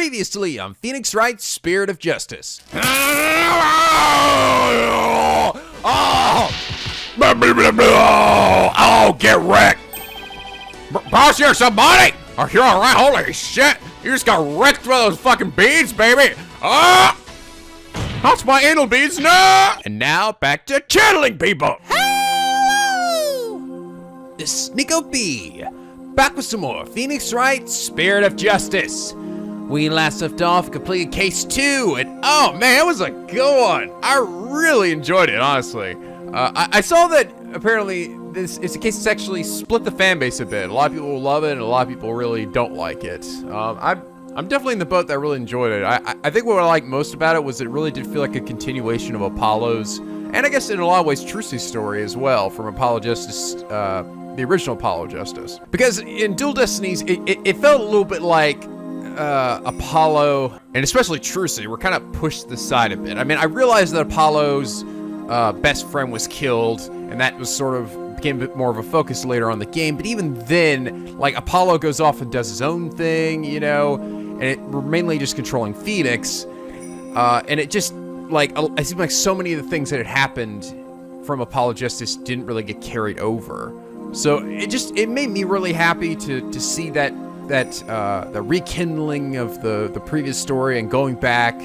Previously on Phoenix Wright, Spirit of Justice. Oh, get wrecked! Boss, you're somebody? Are you alright? Holy shit! You just got wrecked by those fucking beads, baby! That's my anal beads, no! And now, back to channeling people! Hello! This is NicoB, back with some more Phoenix Wright, Spirit of Justice. We last left off, completed case 2, and oh man, it was a good one! I really enjoyed it, honestly. I saw that apparently it's a case that's actually split the fan base a bit. A lot of people love it, and a lot of people really don't like it. I'm definitely in the boat that really enjoyed it. I think what I liked most about it was it really did feel like a continuation of Apollo's, and I guess in a lot of ways Trucy's story as well, from Apollo Justice, the original Apollo Justice. Because in Dual Destinies, it felt a little bit like Apollo, and especially Trucy, were kind of pushed to the side a bit. I mean, I realized that Apollo's best friend was killed, and that was sort of became a bit more of a focus later on in the game, but even then, like, Apollo goes off and does his own thing, you know, and we're mainly just controlling Phoenix, and it just, like, it seemed like so many of the things that had happened from Apollo Justice didn't really get carried over. So it made me really happy to see that the rekindling of the previous story and going back,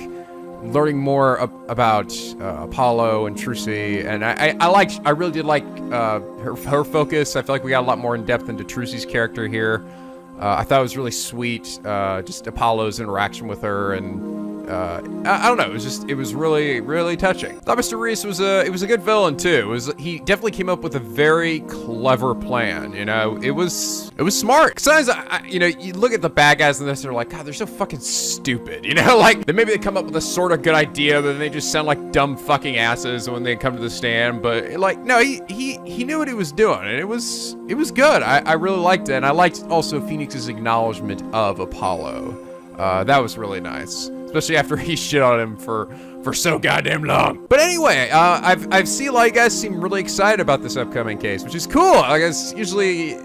learning more about Apollo and Trucy, and I really did like her focus. I feel like we got a lot more in depth into Trucy's character here. I thought it was really sweet, just Apollo's interaction with her, and I don't know, it was really, really touching. I thought Mr. Reese was a good villain too. He definitely came up with a very clever plan. You know, it was smart. Sometimes you know, you look at the bad guys in this and they're like, God, they're so fucking stupid. You know, like maybe they come up with a sort of good idea, but then they just sound like dumb fucking asses when they come to the stand. But like, no, he knew what he was doing, and it was good. I really liked it, and I liked also Phoenix's acknowledgement of Apollo. That was really nice. Especially after he shit on him for so goddamn long. But anyway, I've seen a lot of you guys seem really excited about this upcoming case, which is cool. I guess usually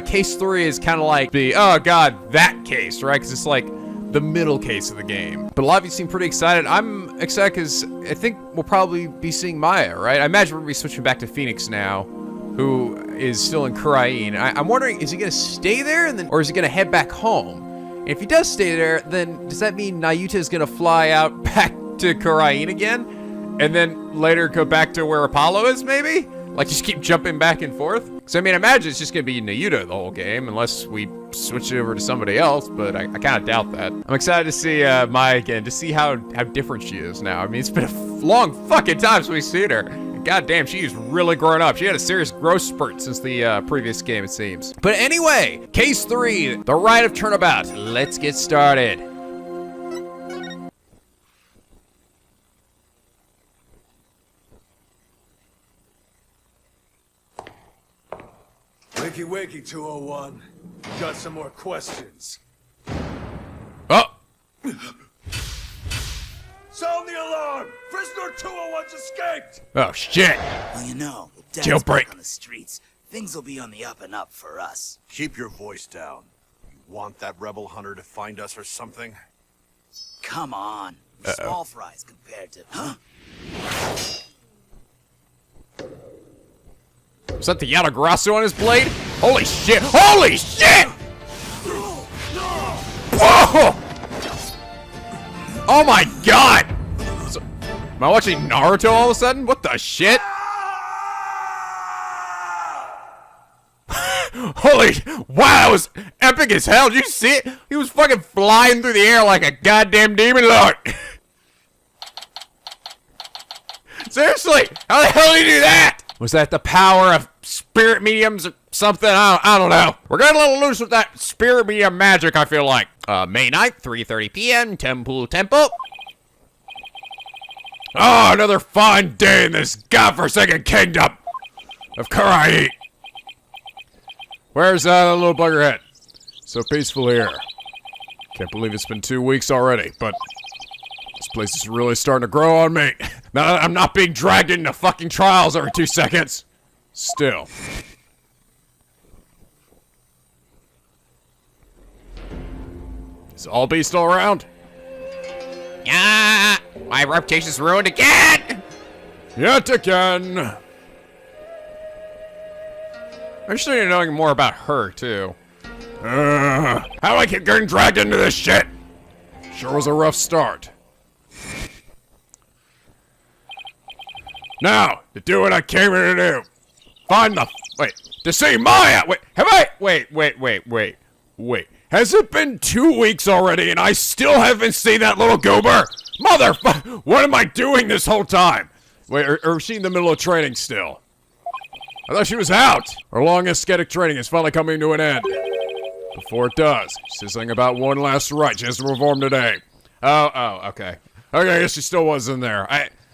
case 3 is kind of like the, oh god, that case, right? Because it's like the middle case of the game. But a lot of you seem pretty excited. I'm excited because I think we'll probably be seeing Maya, right? I imagine we're going to be switching back to Phoenix now, who is still in Khura'in. I'm wondering, is he going to stay there or is he going to head back home? If he does stay there, then does that mean Nayuta is gonna fly out back to Khura'in again, and then later go back to where Apollo is, maybe? Like, just keep jumping back and forth? Because, I mean, I imagine it's just gonna be Nayuta the whole game, unless we switch it over to somebody else, but I kind of doubt that. I'm excited to see Maya again, to see how different she is now. I mean, it's been a long fucking time since we've seen her. God damn, she's really grown up. She had a serious growth spurt since the previous game, it seems. But anyway, case 3, the Rite of Turnabout. Let's get started. Wakey wakey, 201. Got some more questions. Oh! Sound the alarm! Prisoner 201's escaped! Oh, shit. Well, you know, with Dad's Jailbreak. back on the streets, things will be on the up and up for us. Keep your voice down. You want that rebel hunter to find us or something? Come on. We're small fries compared to... Huh? Was that the Yatagrasso on his blade? Holy shit! Holy shit! Whoa! Oh my god! So, am I watching Naruto all of a sudden? What the shit? Holy, wow, that was epic as hell. Did you see it? He was fucking flying through the air like a goddamn demon lord. Seriously, how the hell did he do that? Was that the power of spirit mediums or something? I don't know. We're getting a little loose with that spirit medium magic, I feel like. May 9th, 3:30 p.m., Temple. Oh, another fine day in this godforsaken kingdom of Khura'in. Where's that little bugger head? So peaceful here. Can't believe it's been 2 weeks already, but this place is really starting to grow on me. Now that I'm not being dragged into fucking trials every 2 seconds. Still. Is Albie still around? Yeah, my reputation's ruined again. Yet again. I'm interested in knowing more about her too. How do I keep getting dragged into this shit? Sure was a rough start. Now, to do what I came here to do. Find the... Wait, to see Maya! Wait, have I... Wait. Has it been 2 weeks already and I still haven't seen that little goober? Motherfucker! What am I doing this whole time? Wait, or is she in the middle of training still? I thought she was out. Her long ascetic training is finally coming to an end. Before it does, she's saying about one last rite she has to perform today. Oh, okay. Okay, I guess she still was in there.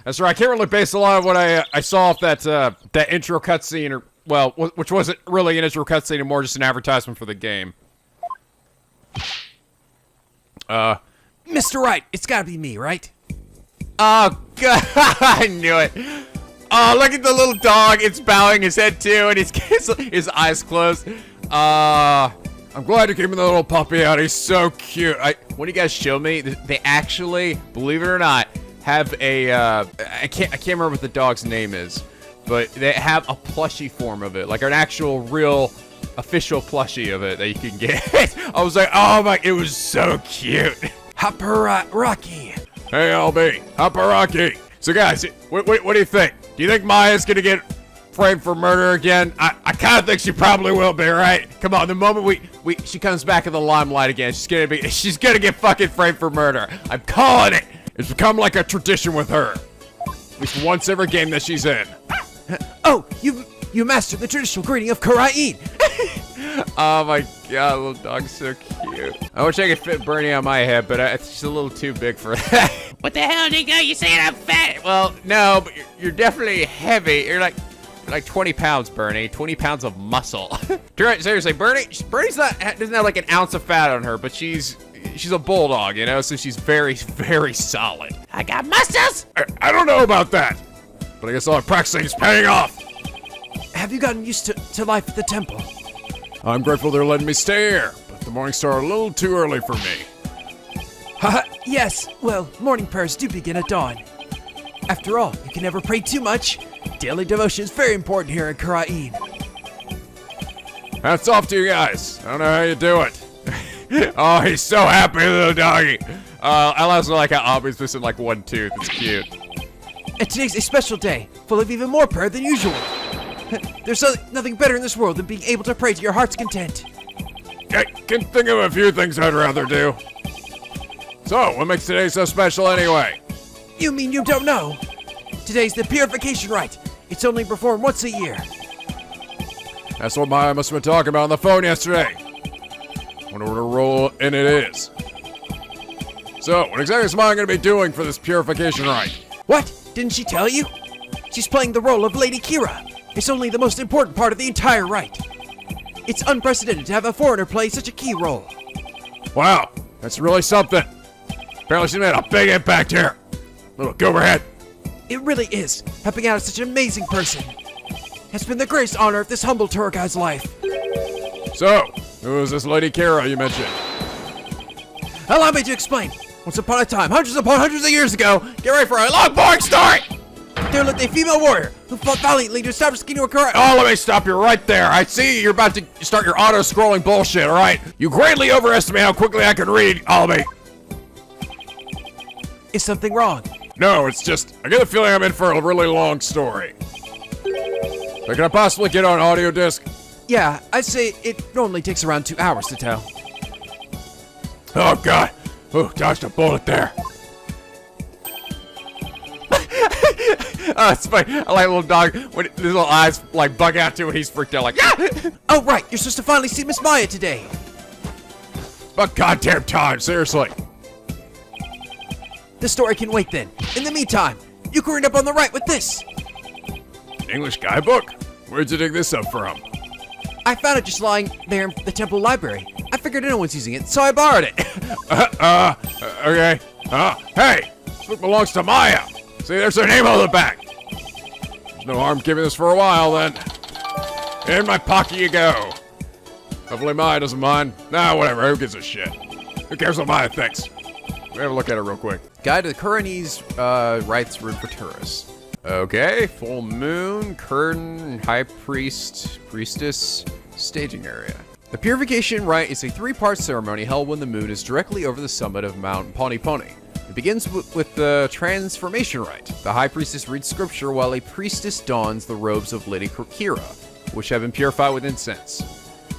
That's right. I can't really base a lot of what I saw off that intro cutscene, or well, which wasn't really an intro cutscene, and more just an advertisement for the game. Mr. Wright, it's gotta be me, right? Oh God, I knew it. Oh, look at the little dog. It's bowing his head too, and his eyes closed. I'm glad you're keeping the little puppy out. He's so cute. When you guys show me, they actually, believe it or not, have a I can't remember what the dog's name is, but they have a plushie form of it, like an actual real official plushie of it that you can get. I was like, oh my, it was so cute. Rocky. Hey, LB. Haparaki. So guys, what do you think? Do you think Maya's gonna get framed for murder again? I kind of think she probably will be, right? Come on, the moment she comes back in the limelight again, she's gonna get fucking framed for murder. I'm calling it. It's become like a tradition with her. At least once every game that she's in. Oh, you mastered the traditional greeting of Khura'in. Oh my God, little dog's so cute. I wish I could fit Bernie on my head, but she's a little too big for that. What the hell, Nico? You saying I'm fat? Well, no, but you're definitely heavy. You're like 20 pounds, Bernie. 20 pounds of muscle. Seriously, Bernie's doesn't have like an ounce of fat on her, but she's a bulldog, you know, so she's very, very solid. I got muscles. I don't know about that, but I guess all our practicing is paying off. Have you gotten used to life at the temple? I'm grateful they're letting me stay here, but the morning star a little too early for me. Haha, yes. Well, morning prayers do begin at dawn. After all, you can never pray too much. Daily devotion is very important here at Khura'in. Hats off to you guys. I don't know how you do it. Oh, he's so happy, little doggy. I also like how Aubrey's missing like one tooth. It's cute. And today's a special day, full of even more prayer than usual. There's nothing better in this world than being able to pray to your heart's content. I can think of a few things I'd rather do. So, what makes today so special anyway? You mean you don't know? Today's the purification rite. It's only performed once a year. That's what Maya must have been talking about on the phone yesterday. Wonder what her role in it is. So, what exactly is Maya going to be doing for this purification rite? What? Didn't she tell you? She's playing the role of Lady Kira. It's only the most important part of the entire rite. It's unprecedented to have a foreigner play such a key role. Wow, that's really something. Apparently she made a big impact here. Little goober head. It really is. Helping out such an amazing person. It's been the greatest honor of this humble tour guide's life. So, who is this Lady Kira you mentioned? Allow me to explain. Once upon a time, hundreds upon hundreds of years ago, get ready for a long, boring story! There lived a female warrior who fought valiantly to establish the kingdom of Khura'in. Oh, let me stop you right there. I see you're about to start your auto-scrolling bullshit, alright? You greatly overestimate how quickly I can read, Albie. Is something wrong? No, it's just, I get the feeling I'm in for a really long story. So can I possibly get on audio disc? Yeah, I'd say it normally takes around 2 hours to tell. Oh, God. Oh, dodged a bullet there. Oh, it's funny. I like little dog when his little eyes like bug out too when he's freaked out like, yeah! Oh, right. You're supposed to finally see Miss Maya today. But goddamn time, seriously. The story can wait then. In the meantime, you can read up on the right with this. English guidebook? Where'd you dig this up from? I found it just lying there in the temple library. I figured no one's using it, so I borrowed it. Okay. Hey! This book belongs to Maya! See, there's her name on the back. There's no harm keeping this for a while, then. In my pocket you go. Hopefully Maya doesn't mind. Nah, whatever, who gives a shit? Who cares what Maya thinks? We have a look at it real quick. Guide to the Khura'in's rites room for tourists. Okay, full moon, curtain, high priest, priestess, staging area. The purification rite is a 3-part ceremony held when the moon is directly over the summit of Mount Pony Pony. It begins with the transformation rite. The high priestess reads scripture while a priestess dons the robes of Lady Kira, which have been purified with incense.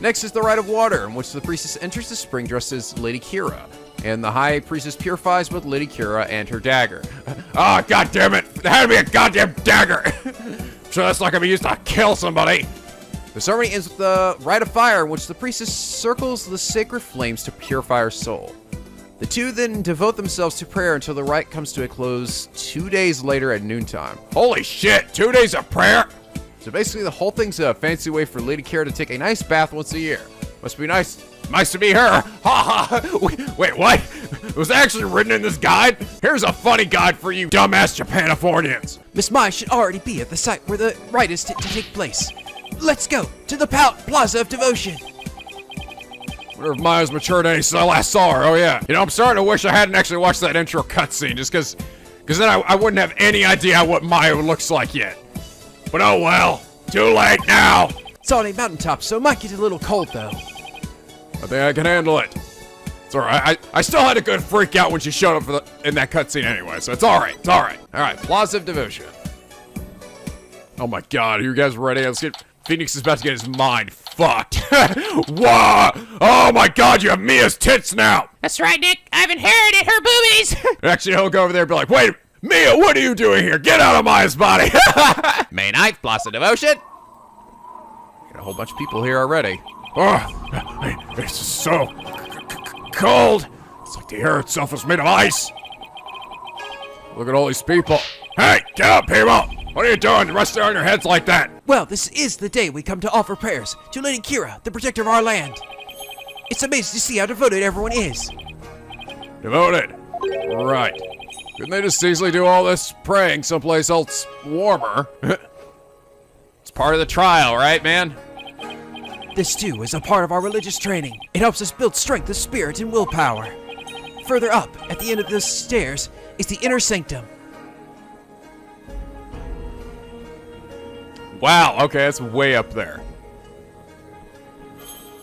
Next is the rite of water, in which the priestess enters the spring dressed as Lady Kira, and the high priestess purifies both Lady Kira and her dagger. Ah, god damn it! There had to be a goddamn dagger! So that's not gonna be used to kill somebody! The ceremony ends with the rite of fire, in which the priestess circles the sacred flames to purify her soul. The two then devote themselves to prayer until the rite comes to a close 2 days later at noontime. Holy shit! 2 days of prayer? So basically the whole thing's a fancy way for Lady Kira to take a nice bath once a year. Must be nice to be her. Ha ha! Wait, what? Was that actually written in this guide? Here's a funny guide for you dumbass Japanifornians. Miss Maya should already be at the site where the rite is to take place. Let's go to the Plaza of Devotion. Wonder if Maya's matured any since I last saw her. Oh yeah. You know, I'm starting to wish I hadn't actually watched that intro cutscene, just because then I wouldn't have any idea what Maya looks like yet. But oh well. Too late now. It's on a mountaintop, so it might get a little cold though. I think I can handle it. It's alright. I still had a good freak out when she showed up in that cutscene anyway, so it's alright. It's alright. Alright, Plaza of Devotion. Oh my god, are you guys ready? Let's get. Phoenix is about to get his mind fucked. Whoa! Oh my god, you have Mia's tits now! That's right, Nick. I've inherited her boobies. Actually, he'll go over there and be like, wait, Mia, what are you doing here? Get out of Maya's body! May 9th, Plaza of Devotion. Got a whole bunch of people here already. Oh, it's so cold. It's like the air itself is made of ice. Look at all these people. Hey, get up, people! What are you doing resting on your heads like that? Well, this is the day we come to offer prayers to Lady Kira, the protector of our land. It's amazing to see how devoted everyone is. Devoted. Right. Couldn't they just easily do all this praying someplace else warmer? It's part of the trial, right, man? This too is a part of our religious training. It helps us build strength of spirit and willpower. Further up, at the end of the stairs, is the inner sanctum. Wow, okay, that's way up there.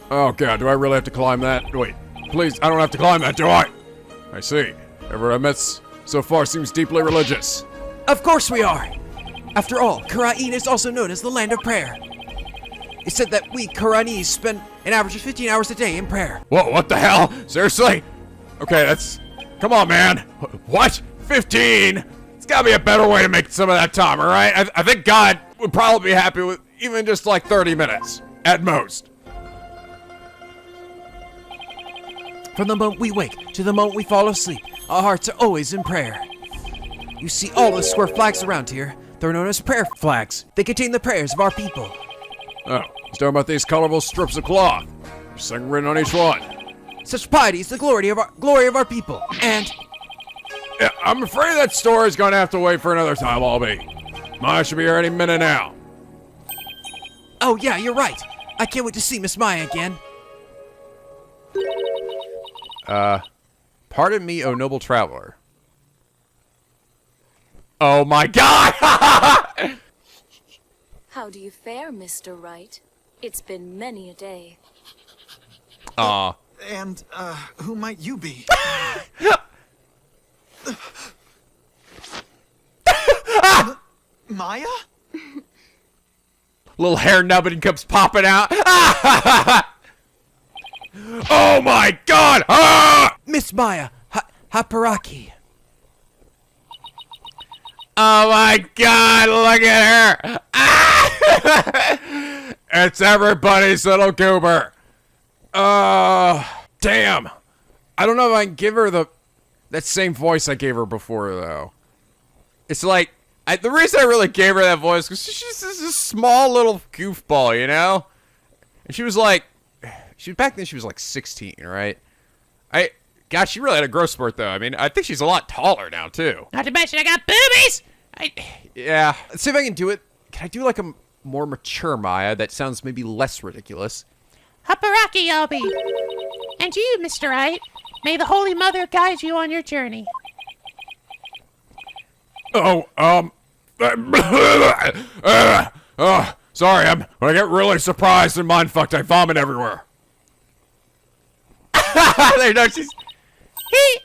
Oh god, do I really have to climb that? Wait, please, I don't have to climb that, do I? I see. Everyone I've met so far seems deeply religious. Of course we are! After all, Khura'in is also known as the land of prayer. It's said that we Khura'inese spend an average of 15 hours a day in prayer. Whoa, what the hell? Seriously? Okay, that's... Come on, man. What? 15? It's gotta be a better way to make some of that time, alright? I think God would probably be happy with even just like 30 minutes, at most. From the moment we wake to the moment we fall asleep, our hearts are always in prayer. You see all the square flags around here. They're known as prayer flags. They contain the prayers of our people. Oh, he's talking about these colorful strips of cloth. There's something written on each one. Such piety is the glory of our people. And Yeah, I'm afraid that story's gonna have to wait for another time, Albie. Maya should be here any minute now. oh yeah, you're right. I can't wait to see Miss Maya again. Pardon me, O noble traveler. Oh my god! How do you fare, Mr. Wright? It's been many a day. And, who might you be? Maya? Little hair nubbin comes popping out. Oh my god! Ah! Miss Maya Haparaki. Oh my god, look at her! Ah! It's everybody's little goober. Damn. I don't know if I can give her that same voice I gave her before, though. It's like, the reason I really gave her that voice was she's this small little goofball, you know? And she was like, back then she was like 16, right? God, she really had a growth spurt, though. I mean, I think she's a lot taller now, too. Not to mention I got boobies. Yeah. Let's see if I can do it. Can I do like a more mature Maya that sounds maybe less ridiculous? Haparaki, Albie. And you, Mr. Wright. May the Holy Mother guide you on your journey. Oh, sorry, when I get really surprised and mind-fucked, I vomit everywhere. There, no, she's. Hey,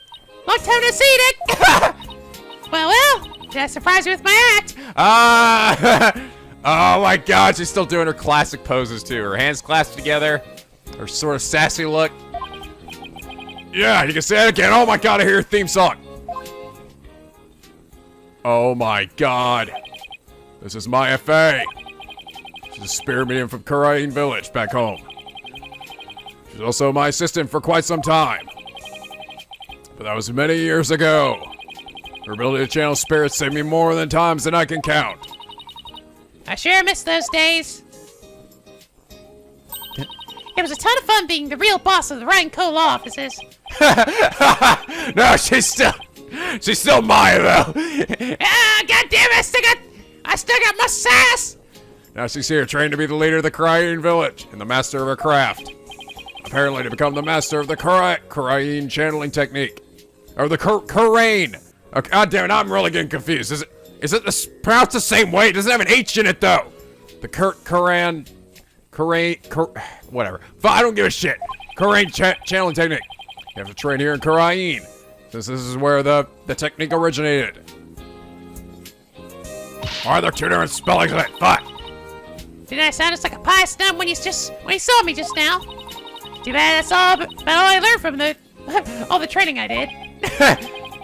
long time no see, Nick. well, did I surprise you with my act? Oh my god, she's still doing her classic poses too. Her hands clasped together, her sort of sassy look. Yeah, you can say it again. Oh my god, I hear your theme song. Oh my god. This is my FA. She's a spirit medium from Khura'in village back home. She's also my assistant for quite some time. But that was many years ago. Her ability to channel spirits saved me more than times than I can count. I sure miss those days. It was a ton of fun being the real boss of the Wright Co. law offices. No, she's still Maya though. God damn it, I still got my sass. Now she's here, trained to be the leader of the Khura'in village and the master of her craft. Apparently to become the master of the Khura'in channeling technique. Or the Khura'in. Okay, god damn it, I'm really getting confused. Is it pronounced the same way? It doesn't have an H in it though. The Khura'in, whatever. I don't give a shit. Khura'in channeling technique. You have to train here in Khura'in, since this is where the technique originated. Why are there two different spellings of it? Fuck. Didn't I sound just like a pious dumb when you saw me just now? Too bad that's all about all I learned from all the training I did.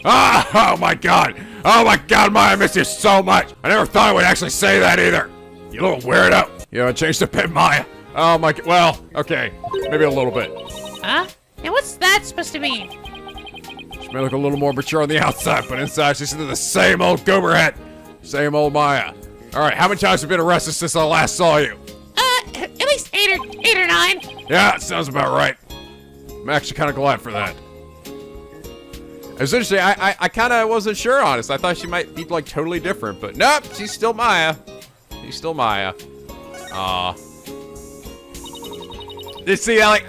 Oh my god! Oh my god, Maya, I miss you so much! I never thought I would actually say that either! You little weirdo! You haven't changed a bit, Maya. Oh my, well, okay. Maybe a little bit. Huh? And what's that supposed to mean? She may look a little more mature on the outside, but inside she's the same old goober head. Same old Maya. Alright, how many times have you been arrested since I last saw you? At least eight or nine. Yeah, that sounds about right. I'm actually kind of glad for that. It was interesting. I kind of wasn't sure, honest. I thought she might be like totally different, but nope, she's still Maya. She's still Maya. You see, like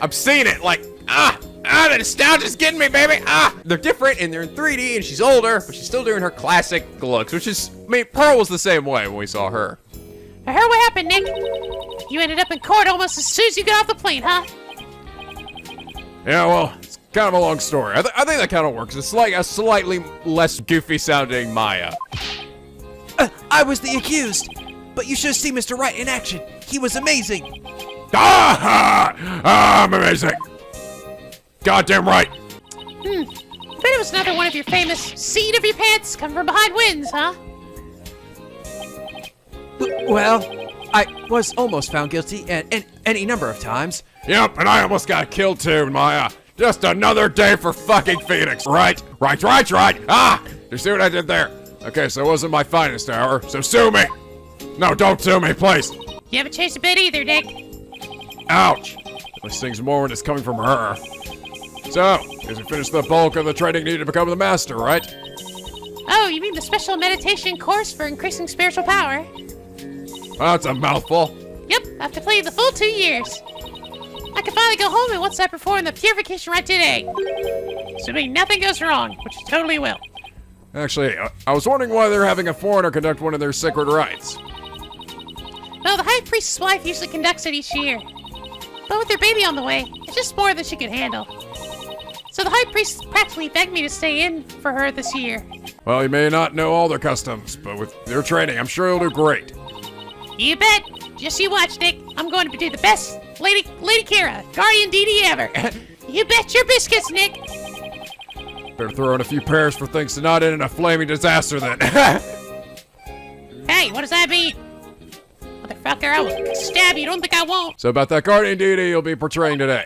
I'm seeing it. Like the nostalgia's getting me, baby. They're different and they're in 3D, and she's older, but she's still doing her classic looks, which is, I mean, Pearl was the same way when we saw her. I heard what happened, Nick. You ended up in court almost as soon as you got off the plane, huh? Yeah, well, it's kind of a long story. I think that kind of works. It's like a slightly less goofy sounding Maya. I was the accused, but you should have seen Mr. Wright in action. He was amazing. I'm amazing. Goddamn right. Bet it was another one of your famous seat of your pants come from behind wins, huh? Well, I was almost found guilty any number of times. Yep, and I almost got killed too, Maya. Just another day for fucking Phoenix, right? Right. You see what I did there? Okay, so it wasn't my finest hour, so sue me. No, don't sue me, please. You haven't changed a bit either, Nick. Ouch. This thing's more when it's coming from her. So, guess we finished the bulk of the training needed to become the master, right? Oh, you mean the special meditation course for increasing spiritual power? That's a mouthful. Yep, I've completed the full 2 years. I can finally go home and once I perform the purification rite today. Assuming nothing goes wrong, which it totally will. Actually, I was wondering why they're having a foreigner conduct one of their sacred rites. Well, the high priest's wife usually conducts it each year. But with their baby on the way, it's just more than she can handle. So the high priest practically begged me to stay in for her this year. Well, you may not know all their customs, but with their training, I'm sure you'll do great. You bet. Just you watch, Nick. I'm going to do the best Lady Kira, guardian deity ever. You bet your biscuits, Nick. Better throw in a few prayers for things to not end in a flaming disaster then. Hey, what does that mean? Motherfucker, I will stab you. Don't think I won't. So about that guardian deity you'll be portraying today.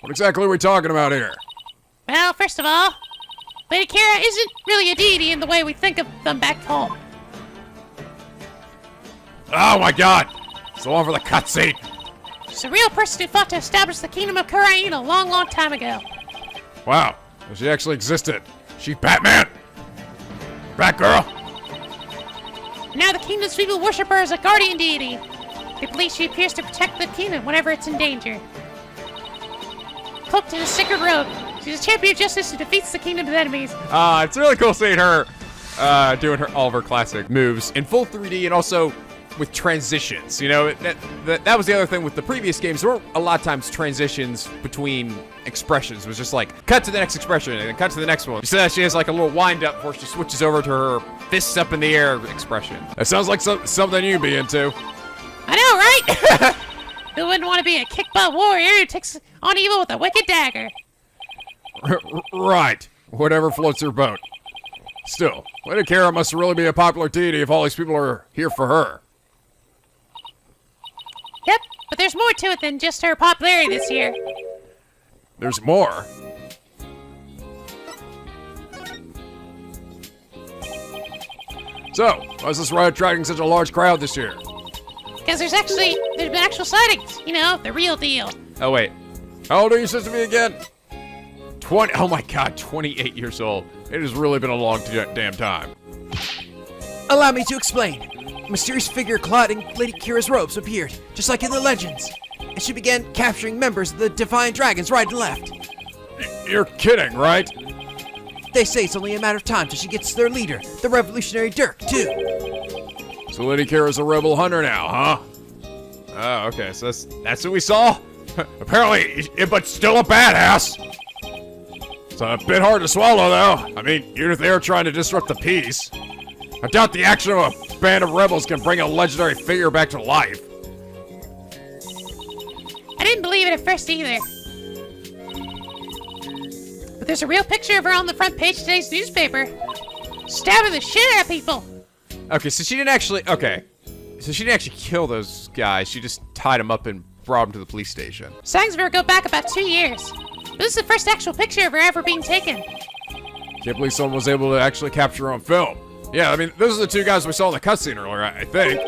What exactly are we talking about here? Well, first of all, Lady Kira isn't really a deity in the way we think of them back home. Oh my god! It's the one for the cutscene. She's a real person who fought to establish the kingdom of Khura'in a long, long time ago. Wow, so she actually existed. She Batman? Batgirl? Now the kingdom's people worship her as a guardian deity. They believe she appears to protect the kingdom whenever it's in danger. Cloaked in a sacred robe, She's a champion of justice who defeats the kingdom's enemies. It's really cool seeing her doing all of her classic moves in full 3D and also with transitions. You know, that was the other thing with the previous games. There were a lot of times transitions between expressions. It was just like, cut to the next expression and then cut to the next one. So that she has like a little wind up before she switches over to her fists up in the air expression. That sounds like something you'd be into. I know, right? Who wouldn't want to be a kick-butt warrior who takes on evil with a wicked dagger? Right. Whatever floats your boat. Still, Lady Kira must really be a popular deity if all these people are here for her. Yep, but there's more to it than just her popularity this year. There's more. So, why is this ride attracting such a large crowd this year? Because there's been actual sightings. You know, the real deal. Oh, wait. How old are you supposed to be again? 20. Oh my god, 28 years old. It has really been a long damn time. Allow me to explain. A mysterious figure clad in Lady Kira's robes appeared, just like in the legends. And she began capturing members of the Defiant Dragons right and left. You're kidding, right? They say it's only a matter of time till she gets their leader, the revolutionary Dirk, too. So Lady Kira's a rebel hunter now, huh? Oh, okay, so that's what we saw? Apparently, but still a badass. It's a bit hard to swallow, though. I mean, even if they are trying to disrupt the peace, I doubt the action of a band of rebels can bring a legendary figure back to life. I didn't believe it at first either. But there's a real picture of her on the front page of today's newspaper. Stabbing the shit out of people. Okay, so she didn't actually... Okay. So she didn't actually kill those guys. She just tied them up and brought them to the police station. Sightings of her go back about 2 years. But this is the first actual picture of her ever being taken. Can't believe someone was able to actually capture her on film. Yeah, I mean, those are the two guys we saw in the cutscene earlier, I think.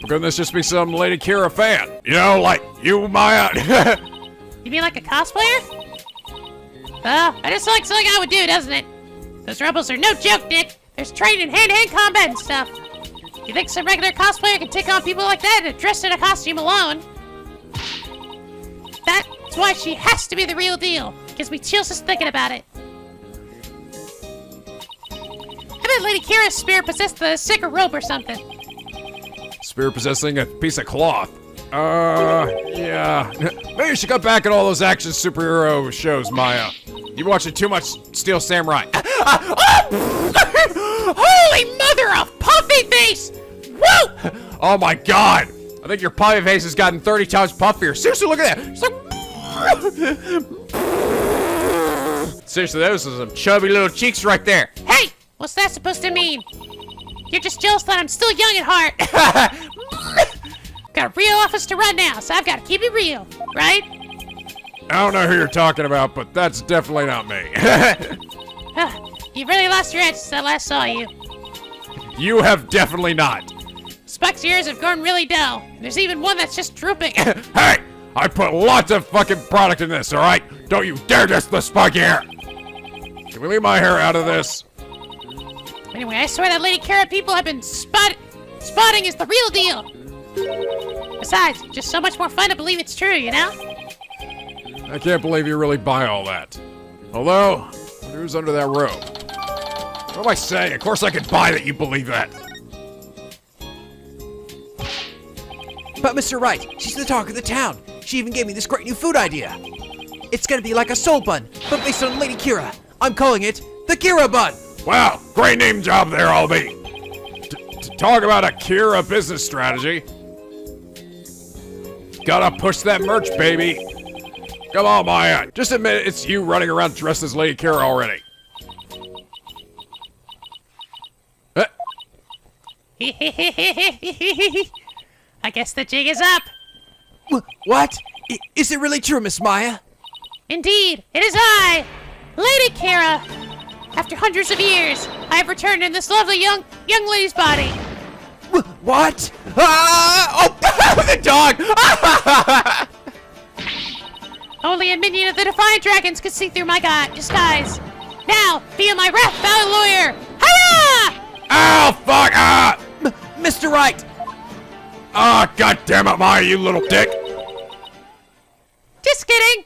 But couldn't this just be some Lady Kira fan? You know, like you, Maya. You mean like a cosplayer? Well, that just like something I would do, doesn't it? Those rebels are no joke, Nick. There's training in hand-to-hand combat and stuff. You think some regular cosplayer can take on people like that and dressed in a costume alone? That's why she has to be the real deal. Gives me chills just thinking about it. I bet Lady Kira's spear possessed the sacred rope or something. Spear possessing a piece of cloth. Yeah. Maybe you should cut back at all those action superhero shows, Maya. You're watching too much Steel Samurai. Holy mother of puffy face! Woo! Oh my god! I think your puffy face has gotten 30 times puffier. Seriously, look at that! It's like... Seriously, those are some chubby little cheeks right there. Hey! What's that supposed to mean? You're just jealous that I'm still young at heart. Got a real office to run now, so I've got to keep it real, right? I don't know who you're talking about, but that's definitely not me. You've really lost your edge since I last saw you. You have definitely not. Spike's ears have gone really dull. There's even one that's just drooping. Hey! I put lots of fucking product in this, alright? Don't you dare touch the spiky hair! Can we leave my hair out of this? Anyway, I swear that Lady Kira people have been spotting is the real deal. Besides, just so much more fun to believe it's true, you know? I can't believe you really buy all that. Although, who's under that robe? What am I saying? Of course I could buy that you believe that. But Mr. Wright, she's the talk of the town. She even gave me this great new food idea. It's gonna be like a soul bun, but based on Lady Kira. I'm calling it the Kira Bun. Wow, great name job there, Albie. To talk about a Kira business strategy. Gotta push that merch, baby. Come on, Maya. Just admit it's you running around dressed as Lady Kira already. I guess the jig is up. What? Is it really true, Miss Maya? Indeed, it is I, Lady Kira. After hundreds of years, I have returned in this lovely young lady's body. What? Oh, The dog! Only a minion of the Defiant Dragons could see through my disguise. Now, feel my wrath, valiant lawyer. Hiya! Ow, fuck! Ah! Mr. Wright! Ah, god damn it, Maya, you little dick! Just kidding.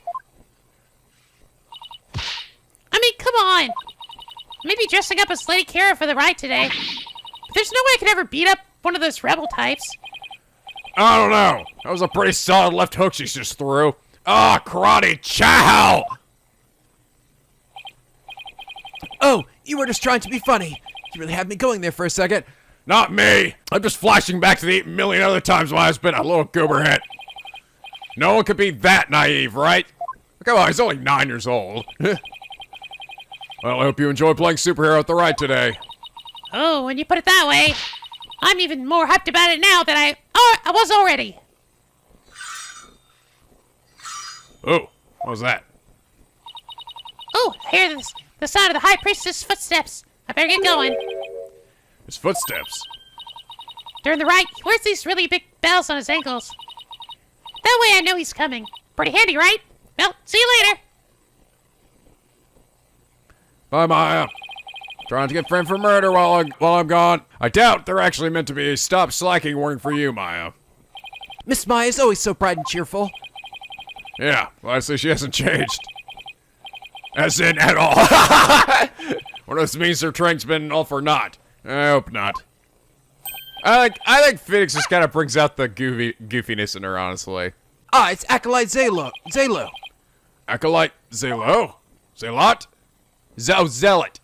on! Maybe dressing up as Lady Kara for the ride today. But there's no way I could ever beat up one of those rebel types. I don't know. That was a pretty solid left hook she just threw. Ah, karate chow! Oh, you were just trying to be funny. You really had me going there for a second. Not me. I'm just flashing back to the 8 million other times when I've been a little goober hit. No one could be that naive, right? Come on, he's only 9 years old. Well, I hope you enjoy playing superhero at the ride today. Oh, when you put it that way, I'm even more hyped about it now than I was already. Oh, what was that? Oh, I hear the sound of the High Priestess' footsteps. I better get going. His footsteps. During the ride, he wears these really big bells on his ankles. That way I know he's coming. Pretty handy, right? Well, see you later. Bye, Maya. Trying to get framed for murder while I'm gone. I doubt they're actually meant to be a stop slacking warning for you, Maya. Miss Maya is always so bright and cheerful. Yeah, well, I say she hasn't changed. As in, at all. One of those means her training's been all for naught. I hope not. I think Phoenix just kind of brings out the goofiness in her, honestly. Ah, it's Acolyte Zalo. Acolyte Zalo? Zelot? Zealot.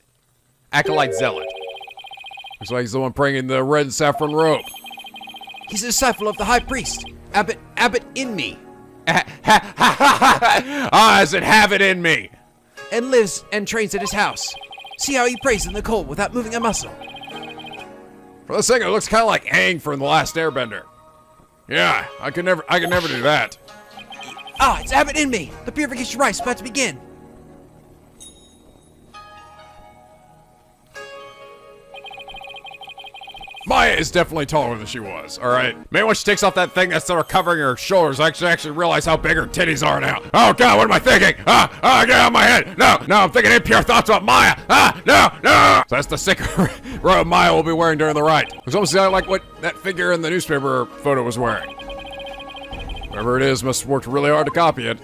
Acolyte Zealot. Looks like he's the one praying in the red and saffron robe. He's a disciple of the High Priest, Abbot in me, As in have it in me. and lives and trains at his house. See how he prays in the cold without moving a muscle. For the second, it looks kind of like Aang from The Last Airbender. Yeah, I could never do that. Ah, it's Abbot in me. The purification rites about to begin. Maya is definitely taller than she was, alright? Maybe when she takes off that thing that's sort of covering her shoulders, I actually realize how big her titties are now. Oh god, what am I thinking? Get out of my head! No, I'm thinking impure thoughts about Maya! No! So that's the sick robe Maya will be wearing during the ride. It's almost like what that figure in the newspaper photo was wearing. Whoever it is must have worked really hard to copy it.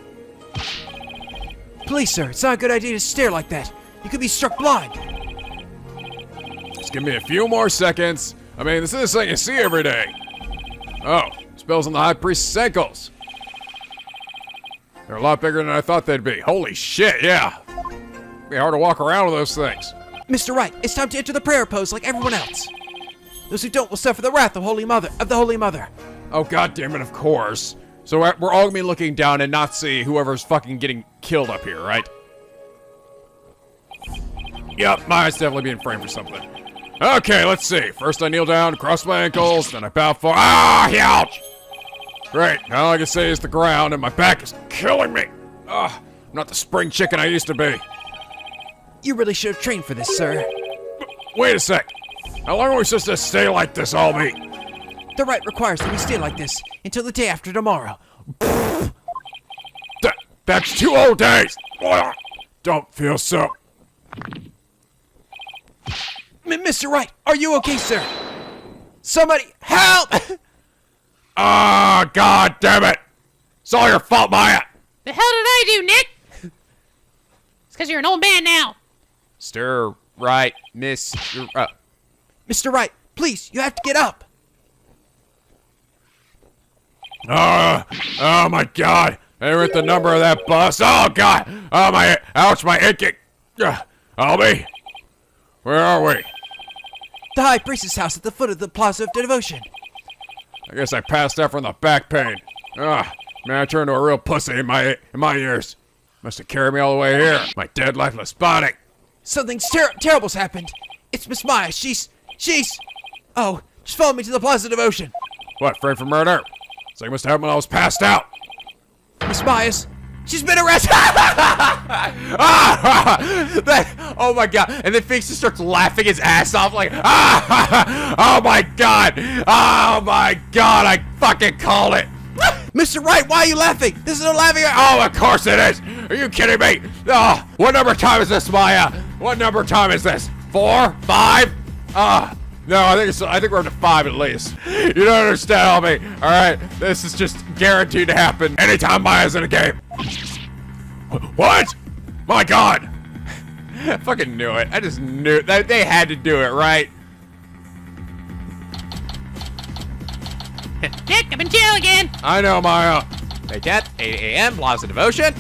Please, sir, it's not a good idea to stare like that. You could be struck blind. Just give me a few more seconds. I mean, this is something you see every day. Oh, spells on the High Priest's ankles. They're a lot bigger than I thought they'd be. Holy shit, yeah. It'd be hard to walk around with those things. Mr. Wright, it's time to enter the prayer pose like everyone else. Those who don't will suffer the wrath of the Holy Mother. Oh, god damn it, of course. So we're all gonna be looking down and not see whoever's fucking getting killed up here, right? Yep, Maya's definitely being framed for something. Okay, let's see. First I kneel down, cross my ankles, then I bow for— ouch! Great, now all I can say is the ground, and my back is killing me. I'm not the spring chicken I used to be. You really should have trained for this, sir. Wait a sec. How long are we supposed to stay like this all week? The rite requires that we stay like this until the day after tomorrow. That's 2 whole days! Don't feel so— Mr. Wright, are you okay, sir? Somebody help! God damn it! It's all your fault, Maya! The hell did I do, Nick? It's because you're an old man now. Stir right, Miss. Mr. Wright, please, you have to get up. Oh my god! I read the number of that bus. Oh god! Oh ouch, my aching. Albie? Where are we? The High Priestess' house at the foot of the Plaza of Devotion. I guess I passed out from the back pain. Man, I turned to a real pussy in my ears. Must have carried me all the way here. My dead, lifeless body. Something terrible's happened. It's Miss Maya. She's... Oh, just follow me to the Plaza of Devotion. What, framed for murder? So I must have happened when I was passed out. Miss Maya's... She's been arrested! Oh my god. And then Phoenix just starts laughing his ass off like, oh my god! Oh my god, I fucking called it! Mr. Wright, why are you laughing? This is a laughing... Oh, of course it is! Are you kidding me? Oh, what number time is this, Maya? What number time is this? 4? 5? No, I think we're up to 5 at least. You don't understand, homie. Alright, this is just guaranteed to happen anytime Maya's in a game. What? My god! I fucking knew it. I just knew that they had to do it, right? Nick, I'm in jail again. I know, Maya. May 10th, 8 a.m., Laws of Devotion.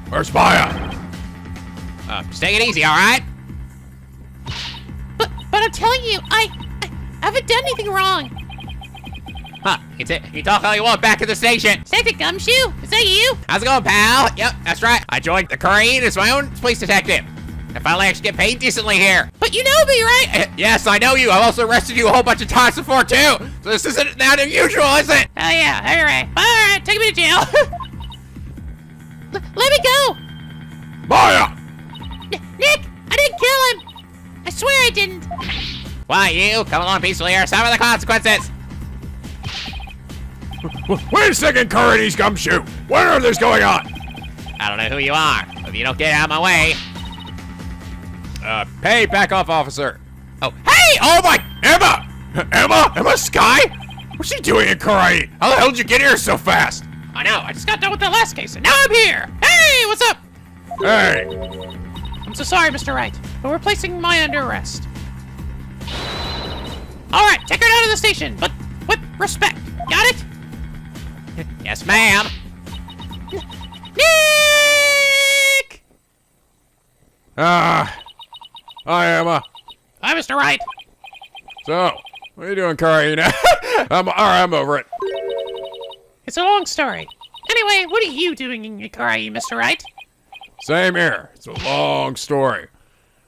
Where's Maya? Just take it easy, all right? But I'm telling you, I haven't done anything wrong. Huh, you talk all you want back at the station. Detective Gumshoe, is that you? How's it going, pal? Yep, that's right. I joined the Khura'in as my own police detective. I finally actually get paid decently here. But you know me, right? Yes, I know you. I've also arrested you a whole bunch of times before, too. So this isn't that unusual, is it? Oh yeah, all right, take me to jail. Let me go. Maya! Nick, I didn't kill him. I swear I didn't. Why, you? Come along peacefully or suffer the consequences. Wait a second, Khura'in's Gumshoe. What are this going on? I don't know who you are, but if you don't get out of my way. Hey, back off, officer. Oh, hey! Oh my! Emma! Emma Sky? What's she doing in Khura'in? How the hell did you get here so fast? I know, I just got done with the last case and now I'm here. Hey, what's up? Hey! I'm so sorry, Mr. Wright, but we're placing Maya under arrest. All right, take her down to the station, but with respect. Got it? Yes, ma'am. Nick! Hi, Emma. Hi, Mr. Wright. So, what are you doing, Khura'in? I'm over it. It's a long story. Anyway, what are you doing in Khura'in, Mr. Wright? Same here. It's a long story.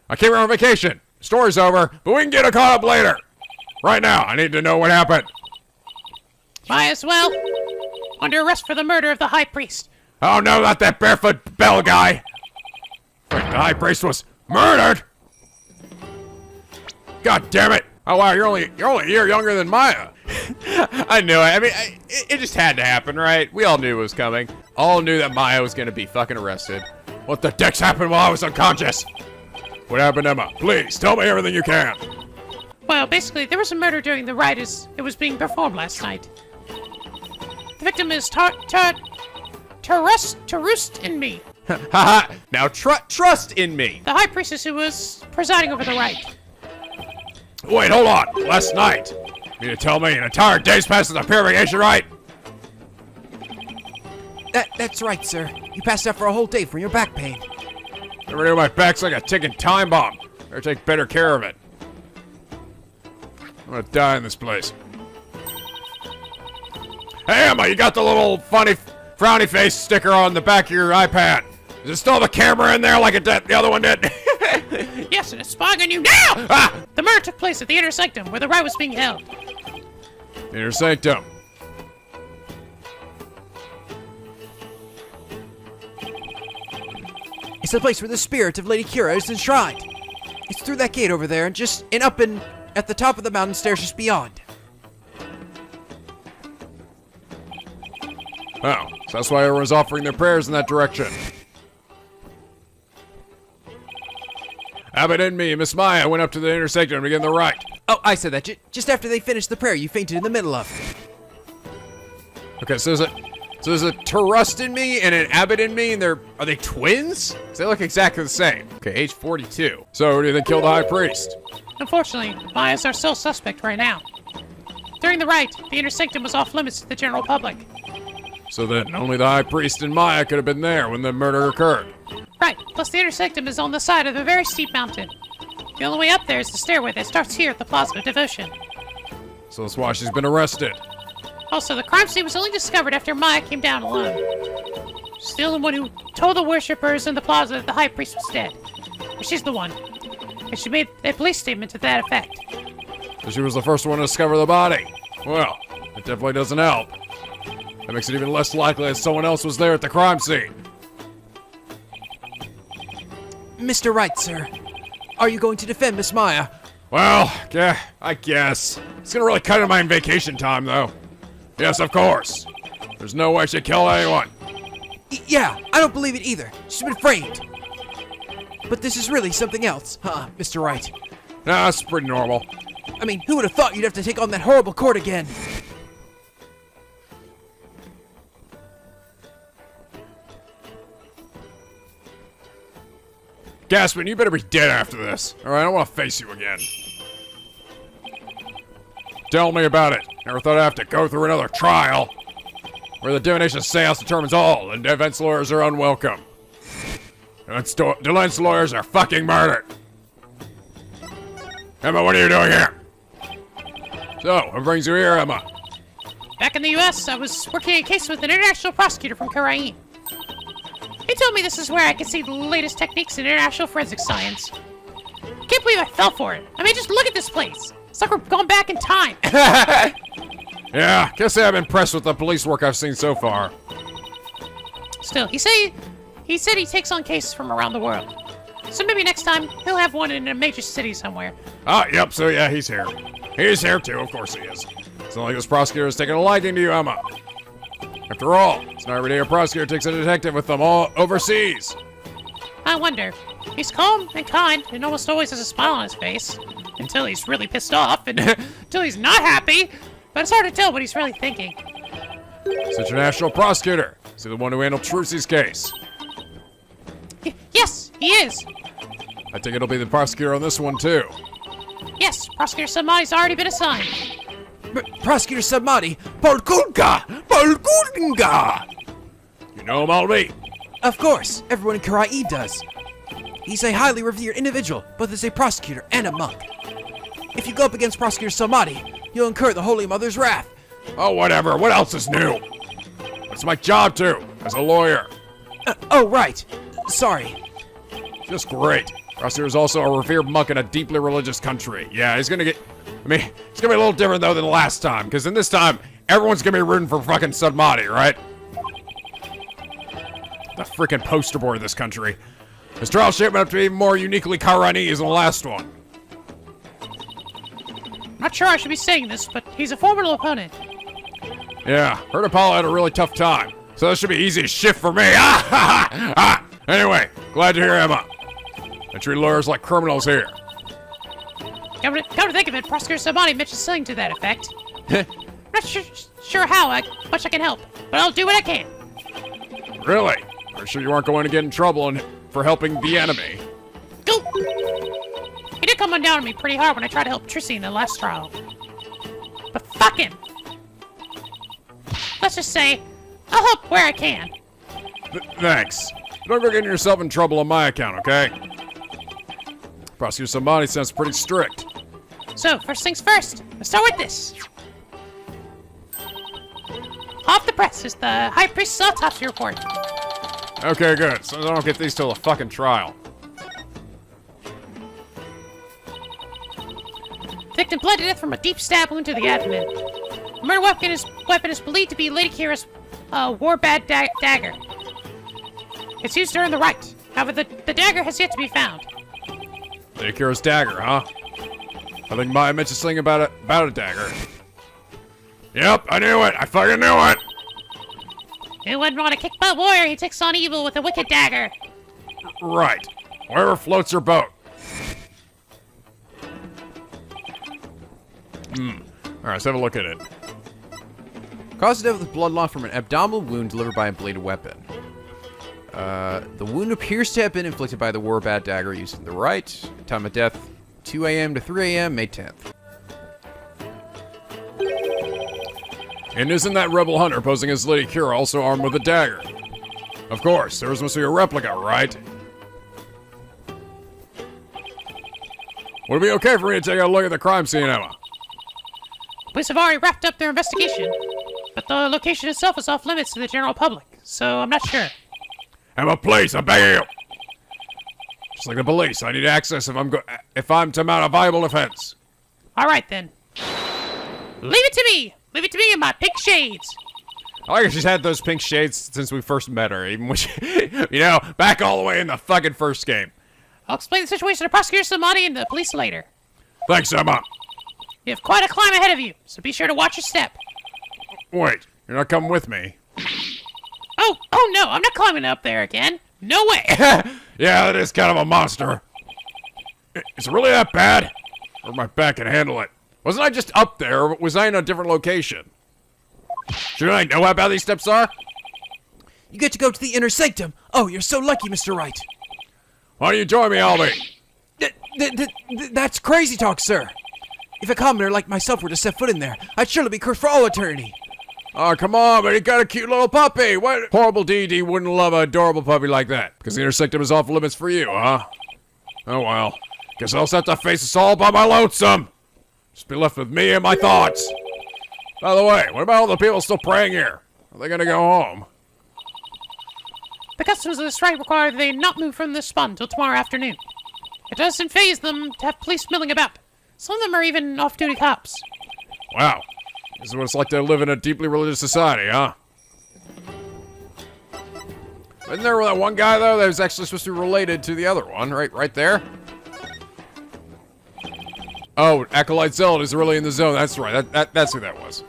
I came here on vacation. Story's over, but we can get it caught up later. Right now, I need to know what happened. Might as well. Under arrest for the murder of the High Priest. Oh no, not that barefoot bell guy. Wait, the High Priest was murdered? God damn it. Oh wow, you're only a year younger than Maya. I knew it. I mean, it just had to happen, right? We all knew it was coming. All knew that Maya was gonna be fucking arrested. What the dicks happened while I was unconscious? What happened, Emma? Please, tell me everything you can. Well, basically, there was a murder during the rite as it was being performed last night. The victim is Roost in me. Haha. Now trust in me. The High Priestess who was presiding over the rite. Wait, hold on. Last night. You mean to tell me an entire day's passed since the purification rite? That's right, sir. You passed out for a whole day from your back pain. Never knew my back's like a ticking time bomb. Better take better care of it. I'm gonna die in this place. Hey, Emma, you got the little funny frowny face sticker on the back of your iPad. Is it still the camera in there like the other one did? Yes, and it's spying on you now! Ah! The murder took place at the Inner Sanctum, where the rite was being held. Inner Sanctum. It's the place where the spirit of Lady Kira is enshrined. It's through that gate over there and up and at the top of the mountain stairs just beyond. Oh, so that's why everyone's offering their prayers in that direction. Abbott and me and Miss Maya went up to the Inner Sanctum to begin the rite. Oh, I said that just after they finished the prayer you fainted in the middle of. Okay, so there's a Trust in me and an Abbott in me, and are they twins? 'Cause they look exactly the same. Okay, age 42. So who do you think killed the High Priest? Unfortunately, Maya's our sole suspect right now. During the rite, the Inner Sanctum was off limits to the general public. So then only the High Priest and Maya could have been there when the murder occurred. Right, plus the Inner Sanctum is on the side of a very steep mountain. The only way up there is the stairway that starts here at the Plaza of Devotion. So that's why she's been arrested. Also, the crime scene was only discovered after Maya came down alone. She's the only one who told the worshippers in the plaza that the High Priest was dead. Or she's the one. And she made a police statement to that effect. So she was the first one to discover the body. Well, it definitely doesn't help. That makes it even less likely that someone else was there at the crime scene. Mr. Wright, sir. Are you going to defend Miss Maya? Well, yeah, I guess. It's gonna really cut into my vacation time, though. Yes, of course. There's no way she killed anyone. Yeah, I don't believe it either. She's been framed. But this is really something else, huh, Mr. Wright? Nah, that's pretty normal. I mean, who would have thought you'd have to take on that horrible court again? Gaspin, you better be dead after this. Alright, I don't want to face you again. Tell me about it. Never thought I'd have to go through another trial. Where the divination seance determines all, and defense lawyers are unwelcome. Defense lawyers are fucking murdered. Emma, what are you doing here? So, what brings you here, Emma? Back in the US, I was working a case with an international prosecutor from Khura'in. He told me this is where I could see the latest techniques in international forensic science. Can't believe I fell for it. I mean, just look at this place. It's like we're going back in time. Yeah, can't say I'm impressed with the police work I've seen so far. Still, he said he takes on cases from around the world. So maybe next time he'll have one in a major city somewhere. Oh, yep, so yeah, he's here. He's here too, of course he is. It's not like this prosecutor is taking a liking to you, Emma. After all, it's not every day a prosecutor takes a detective with them all overseas. I wonder. He's calm and kind and almost always has a smile on his face. Until he's really pissed off and until he's not happy. But it's hard to tell what he's really thinking. It's international prosecutor. Is he the one who handled Trucy's case? Yes, he is. I think it'll be the prosecutor on this one too. Yes, Prosecutor Samadi's already been assigned. Prosecutor Samadi, Polkunga! Polkunga! You know him, Albie? Of course, everyone in Khura'in does. He's a highly revered individual, both as a prosecutor and a monk. If you go up against Prosecutor Samadi, you'll incur the Holy Mother's wrath. Oh, whatever. What else is new? It's my job too, as a lawyer. Oh, right. Sorry. Just great. Prosecutor's also a revered monk in a deeply religious country. Yeah, he's gonna get... I mean, it's gonna be a little different though than the last time, because in this time, everyone's gonna be rooting for fucking Samadi, right? The freaking poster boy of this country. This trial's shaping up to be even more uniquely Khura'inese than the last one. Not sure I should be saying this, but he's a formidable opponent. Yeah, heard Apollo had a really tough time, so this should be easy as shit for me. Anyway, glad to hear Emma. I treat lawyers like criminals here. Come to think of it, Prosecutor Samadi mentioned something to that effect. Not sure how much I can help, but I'll do what I can. Really? Are you sure you aren't going to get in trouble for helping the enemy? Go! He did come on down on me pretty hard when I tried to help Trissy in the last trial. But fuck him! Let's just say, I'll help where I can. Thanks. Don't go getting yourself in trouble on my account, okay? Prosecutor Samadi sounds pretty strict. So, first things first, let's start with this. Off the press is the High Priest's autopsy report. Okay, good. So I don't get these till the fucking trial. Victim bled to death from a deep stab wound to the abdomen. The murder weapon is believed to be Lady Kira's war-bad dagger. It's used during the rite. However, the dagger has yet to be found. Lady Kira's dagger, huh? I think Maya mentioned something about a dagger. Yep, I knew it. I fucking knew it. Who wouldn't want to kick butt warrior? He takes on evil with a wicked dagger. Right. Wherever floats your boat. Alright, let's have a look at it. Cause of death with blood loss from an abdominal wound delivered by a bladed weapon. The wound appears to have been inflicted by the war-bad dagger used in the rite. Time of death, 2 a.m. to 3 a.m., May 10th. And isn't that rebel hunter posing as Lady Kira also armed with a dagger? Of course, there was supposed to be a replica, right? Would it be okay for me to take a look at the crime scene, Emma? Police have already wrapped up their investigation, but the location itself is off limits to the general public, so I'm not sure. Emma, please, I'm begging you! Just like the police, I need access if I'm to mount a viable defense. Alright then. Leave it to me! Leave it to me in my pink shades! I like her she's had those pink shades since we first met her, even when she, you know, back all the way in the fucking first game. I'll explain the situation to Prosecutor Samadi and the police later. Thanks, Emma. You have quite a climb ahead of you, so be sure to watch your step. Wait, you're not coming with me? Oh no, I'm not climbing up there again. No way! Yeah, that is kind of a monster. Is it really that bad? Or my back can handle it? Wasn't I just up there, or was I in a different location? Shouldn't I know how bad these steps are? You get to go to the inner sanctum. Oh, you're so lucky, Mr. Wright. Why don't you join me, Albie? That's crazy talk, sir. If a commoner like myself were to set foot in there, I'd surely be cursed for all eternity. Oh, come on, but he got a cute little puppy. What horrible D.D. wouldn't love an adorable puppy like that? Because the intersectum is off limits for you, huh? Oh, well. Guess I'll just have to face this all by my lonesome. Just be left with me and my thoughts. By the way, what about all the people still praying here? Are they gonna go home? The customs of this rite require that they not move from this spot until tomorrow afternoon. It doesn't faze them to have police milling about. Some of them are even off-duty cops. Wow. This is what it's like to live in a deeply religious society, huh? Isn't there that one guy, though, that was actually supposed to be related to the other one? Right there? Oh, Acolyte Zealot is really in the zone. That's right. That's who that was.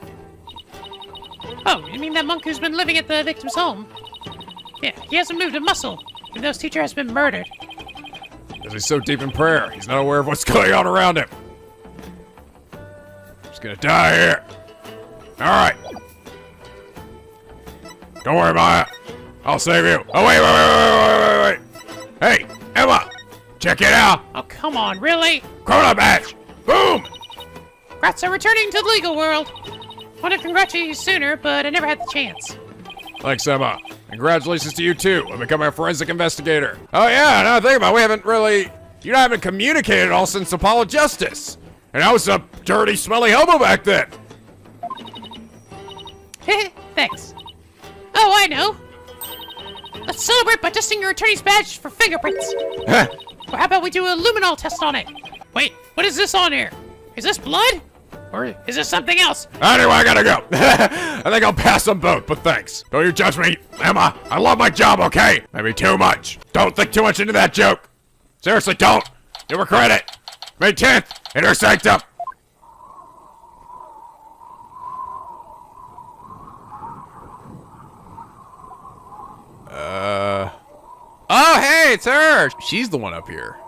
Oh, you mean that monk who's been living at the victim's home? Yeah, he hasn't moved a muscle, even though his teacher has been murdered. Because he's so deep in prayer, he's not aware of what's going on around him. He's gonna die here. Alright. Don't worry, Maya. I'll save you. Oh, wait. Hey, Emma! Check it out! Oh, come on, really? Chrono badge! Boom! Rats are returning to the legal world. Want to congratulate you sooner, but I never had the chance. Thanks, Emma. Congratulations to you, too, on becoming a forensic investigator. Oh, yeah, now think about it. We haven't really... You and I haven't communicated at all since Apollo Justice. And I was a dirty, smelly hobo back then. Thanks. Oh, I know. Let's celebrate by testing your attorney's badge for fingerprints. Or how about we do a luminol test on it? Wait, what is this on here? Is this blood? Or is this something else? Anyway, I gotta go. I think I'll pass them both, but thanks. Don't you judge me, Emma. I love my job, okay? Maybe too much. Don't think too much into that joke. Seriously, don't. You'll regret it. May 10th, Inner Sanctum. Oh, hey, it's her! She's the one up here.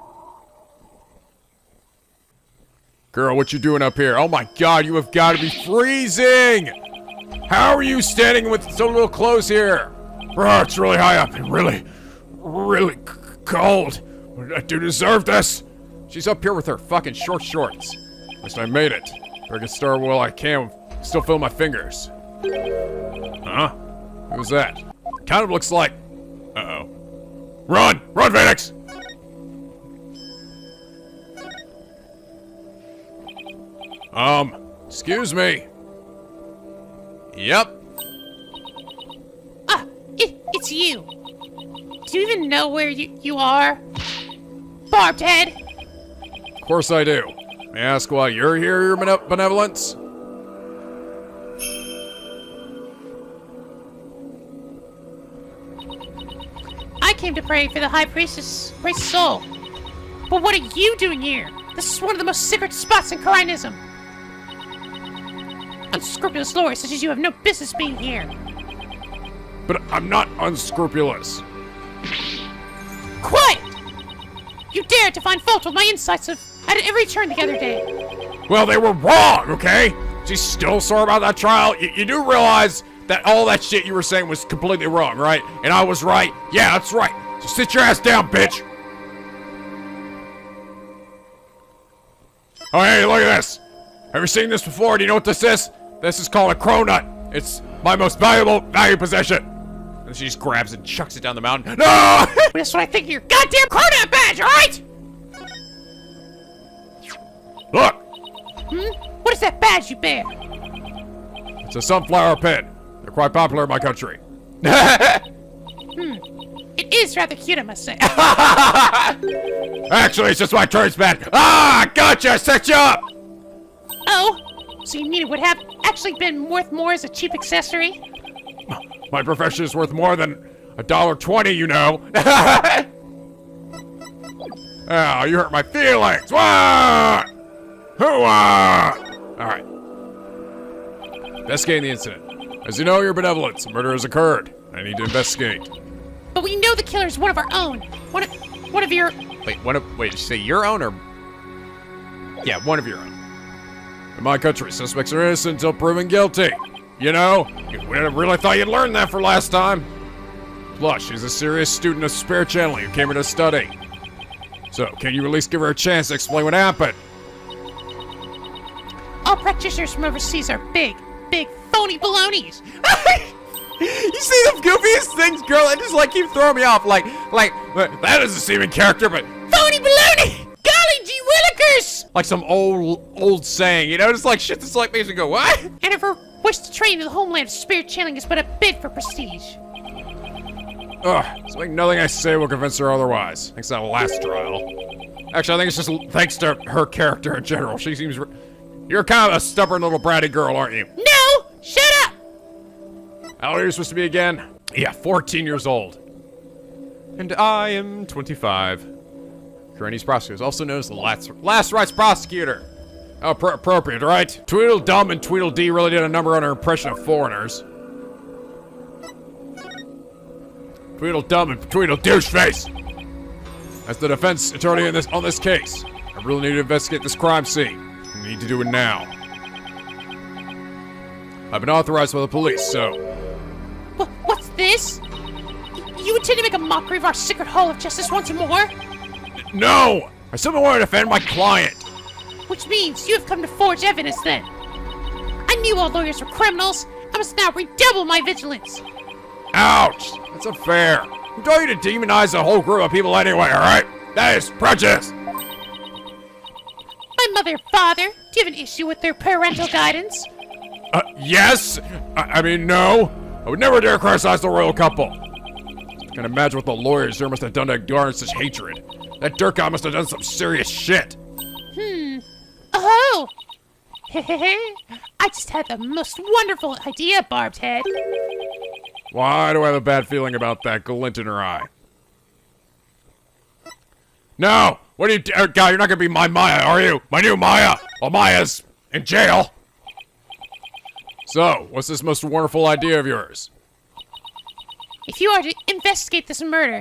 Girl, what you doing up here? Oh my god, you have got to be freezing! How are you standing with so little clothes here? Oh, it's really high up and really cold. I do deserve this. She's up here with her fucking short shorts. At least I made it. I can start while I can. Still feel my fingers. Huh? Who's that? Kind of looks like... Uh-oh. Run! Run, Phoenix! Excuse me. Yep. Ah, it's you. Do you even know where you are? Barbed head. Of course I do. May I ask why you're here, your benevolence? I came to pray for the High Priest's soul. But what are you doing here? This is one of the most secret spots in Khura'ism. Unscrupulous lords such as you have no business being here. But I'm not unscrupulous. Quiet! You dared to find fault with my insights at every turn the other day. Well, they were wrong, okay? She's still sore about that trial. You do realize that all that shit you were saying was completely wrong, right? And I was right. Yeah, that's right. So sit your ass down, bitch. Oh, hey, look at this. Have you seen this before? Do you know what this is? This is called a cronut. It's my most valuable possession. And she just grabs it and chucks it down the mountain. No! That's what I think of your goddamn cronut badge, alright? Look, What is that badge you bear? it's a sunflower pin. They're quite popular in my country. It is rather cute, I must say. Actually, it's just my church badge. Ah, gotcha, set you up. Oh, so you mean it would have actually been worth more as a cheap accessory? My profession is worth more than $1.20, you know. Oh, you hurt my feelings. Wah! Hoo-ah! All right. Investigating the incident. As you know, your benevolence, a murder has occurred. I need to investigate. But we know the killer is one of our own. One of your... Wait, did you say your own or... Yeah, one of your own. In my country, suspects are innocent until proven guilty. You know, you really thought you'd learn that for last time. Plus, she's a serious student of spirit channeling who came here to study. So, can you at least give her a chance to explain what happened? All practitioners from overseas are big phony balonies. You see the goofiest things, girl, that just like keep throwing me off. Like That doesn't seem in character, but Phony baloney! Golly gee willikers! like some old saying, you know, just like shit that's like makes me go, what? And if her wish to train in the homeland of spirit channeling is but a bid for prestige. it's like nothing I say will convince her otherwise. Thanks to that last trial. Actually, I think it's just thanks to her character in general. She seems... You're kind of a stubborn little bratty girl, aren't you? No! Shut up! How old are you supposed to be again? Yeah, 14 years old. And I am 25. Khura'in's prosecutor is also known as the last rights prosecutor. Oh, appropriate, right? Tweedledum and Tweedledee really did a number on her impression of foreigners. Tweedledum and Tweedledoucheface! As the defense attorney on this case, I really need to investigate this crime scene. I need to do it now. I've been authorized by the police, so... What's this? You intend to make a mockery of our secret hall of justice once more? No! I simply want to defend my client! Which means you have come to forge evidence then. I knew all lawyers were criminals. I must now redouble my vigilance. Ouch! That's unfair. Who told you to demonize a whole group of people anyway, alright? That is prejudice! My mother and father, do you have an issue with their parental guidance? Yes? I mean, no. I would never dare criticize the royal couple. I can imagine what the lawyers here must have done to garner such hatred. That dirt guy must have done some serious shit. Oh! I just had the most wonderful idea, Barbed Head. Why do I have a bad feeling about that glint in her eye? No! What are you... God, you're not gonna be my Maya, are you? My new Maya! Well, Maya's in jail. So, what's this most wonderful idea of yours? If you are to investigate this murder,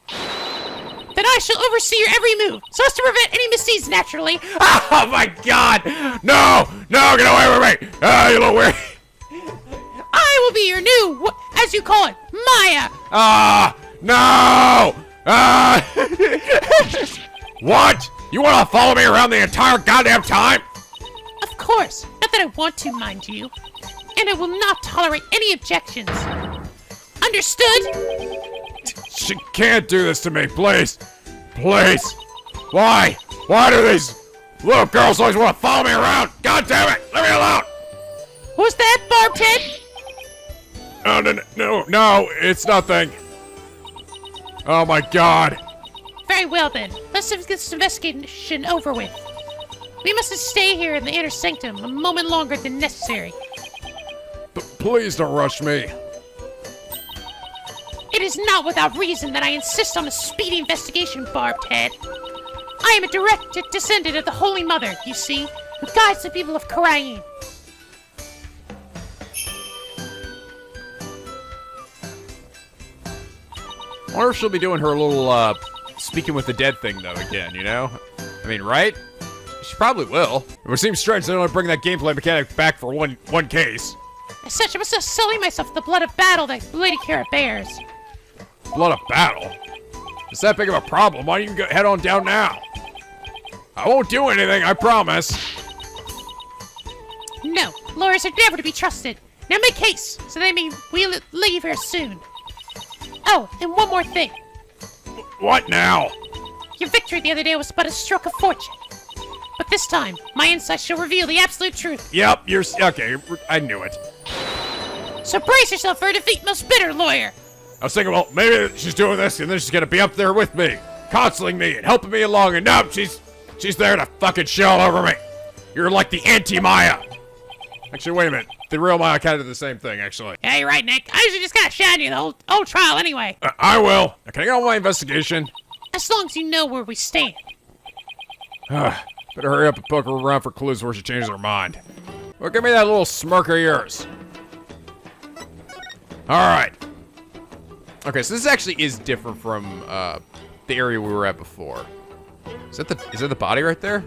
then I shall oversee your every move, so as to prevent any misdeeds naturally. Oh my god! No! No, get away from me! You little weird! I will be your new, as you call it, Maya. No! What? You wanna follow me around the entire goddamn time? Of course, not that I want to, mind you. And I will not tolerate any objections. Understood? She can't do this to me, please. Please. Why? Why do these little girls always want to follow me around? God damn it! Leave me alone! Who's that, Barbed Head? No, it's nothing. Oh my god. Very well then, let's get this investigation over with. We mustn't stay here in the inner sanctum a moment longer than necessary. Please don't rush me. It is not without reason that I insist on a speedy investigation, Barbed Head. I am a direct descendant of the Holy Mother, you see, who guides the people of Khura'in. I wonder if she'll be doing her little, speaking with the dead thing, though, again, you know? I mean, right? She probably will. It would seem strange they don't bring that gameplay mechanic back for one case. As such, I must have sully myself with the blood of battle that Lady Kara bears. Blood of battle? Is that big of a problem? Why don't you head on down now? I won't do anything, I promise. No, lawyers are never to be trusted. Now make haste, so they may leave here soon. Oh, and one more thing. What now? Your victory the other day was but a stroke of fortune. But this time, my insight shall reveal the absolute truth. Yep, okay, I knew it. So brace yourself for a defeat most bitter, lawyer. I was thinking, well, maybe she's doing this and then she's gonna be up there with me, counseling me and helping me along, and no, she's there to fucking shit all over me. You're like the anti-Maya. Actually, wait a minute. The real Maya kind of did the same thing, actually. Yeah, you're right, Nick. I usually just gotta shine you the whole trial anyway. I will. Now, can I get on with my investigation? As long as you know where we stand. Better hurry up and poke around for clues where she changes her mind. Well, give me that little smirk of yours. Alright. Okay, so this actually is different from, the area we were at before. Is that the body right there?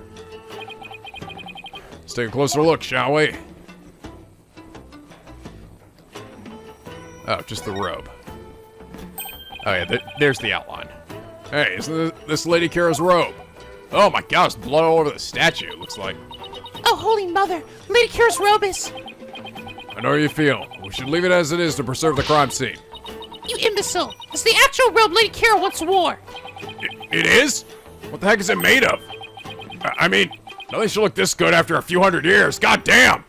Let's take a closer look, shall we? Oh, just the robe. Oh yeah, there's the outline. Hey, isn't this Lady Kira's robe? Oh my god, it's blood all over the statue, it looks like. Oh, holy mother! Lady Kira's robe is... I know how you feel. We should leave it as it is to preserve the crime scene. You imbecile! It's the actual robe Lady Kira once wore! It is? What the heck is it made of? I mean, nothing should look this good after a few hundred years. God damn!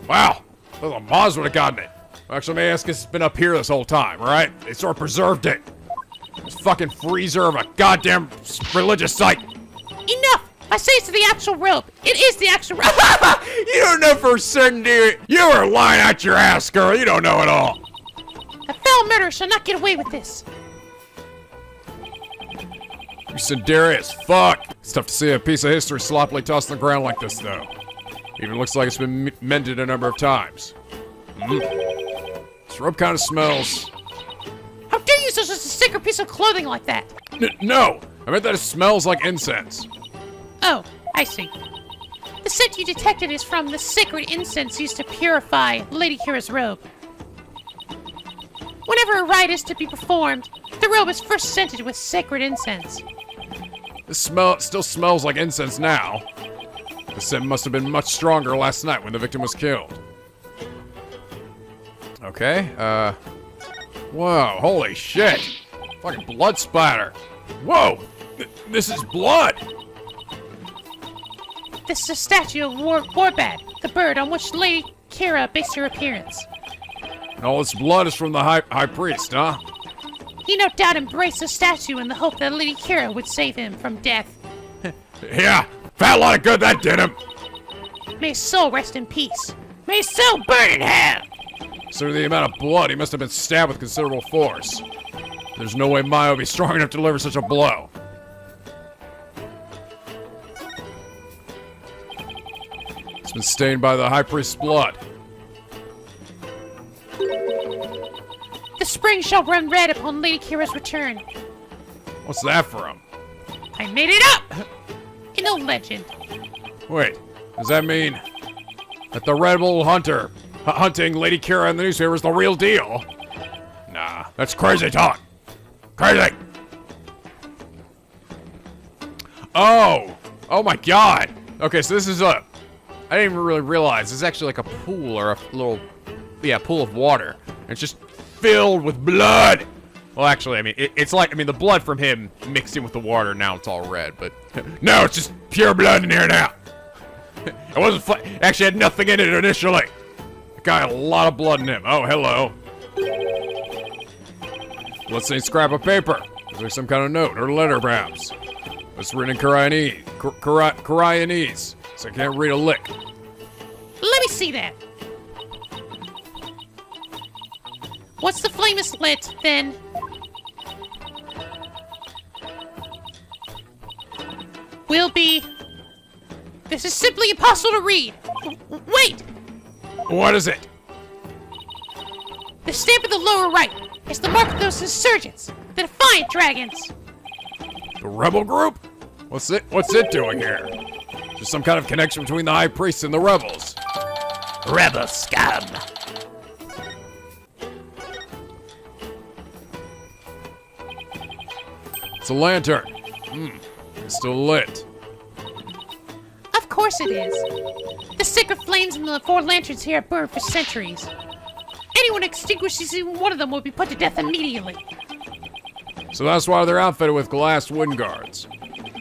Wow, the Maz would have gotten it. Actually, may I ask, it's been up here this whole time, right? They sort of preserved it. This fucking freezer of a goddamn religious site. Enough! I say it's the actual robe. It is the actual robe. You don't know for certain, do you? You are lying out your ass, girl. You don't know it all. A foul murderer shall not get away with this. You Sindari as fuck. It's tough to see a piece of history sloppily tossed on the ground like this, though. Even looks like it's been mended a number of times. This robe kind of smells. How dare you use such a sacred piece of clothing like that? No! I meant that it smells like incense. Oh, I see. The scent you detected is from the sacred incense used to purify Lady Kira's robe. Whenever a rite is to be performed, the robe is first scented with sacred incense. This still smells like incense now. The scent must have been much stronger last night when the victim was killed. Okay, Whoa, holy shit! Fucking blood splatter. Whoa! This is blood! This is a statue of Warbad, the bird on which Lady Kira based her appearance. And all this blood is from the high priest, huh? He no doubt embraced the statue in the hope that Lady Kira would save him from death. Yeah, fat lot of good that did him! May his soul rest in peace. May his soul burn in hell! Considering the amount of blood, he must have been stabbed with considerable force. There's no way Maya would be strong enough to deliver such a blow. It's been stained by the high priest's blood. The spring shall run red upon Lady Kira's return. What's that from? I made it up! An old legend. Wait, does that mean that the rebel hunter hunting Lady Kira in the newspaper is the real deal? Nah, that's crazy talk. Crazy! Oh my god! Okay, so this is I didn't even really realize, it's actually like a pool or a little, pool of water. It's just filled with blood! Well, actually, I mean, it's like, the blood from him mixed in with the water, now it's all red, but... No, it's just pure blood in here now! It wasn't actually had nothing in it initially! The guy had a lot of blood in him. Oh, hello. Let's say scrap of paper. Is there some kind of note or letter, perhaps? It's written in Khura'inese, so I can't read a lick. Let me see that. Once the flame is lit, then... will be... This is simply impossible to read. Wait! What is it? The stamp in the lower right is the mark of those insurgents, the Defiant Dragons. The rebel group? What's it doing here? Is there some kind of connection between the high priest and the rebels? Rebel scum. It's a lantern. It's still lit. Of course it is. The sacred flames in the 4 lanterns here have burned for centuries. Anyone who extinguishes even one of them will be put to death immediately. So that's why they're outfitted with glass wind guards.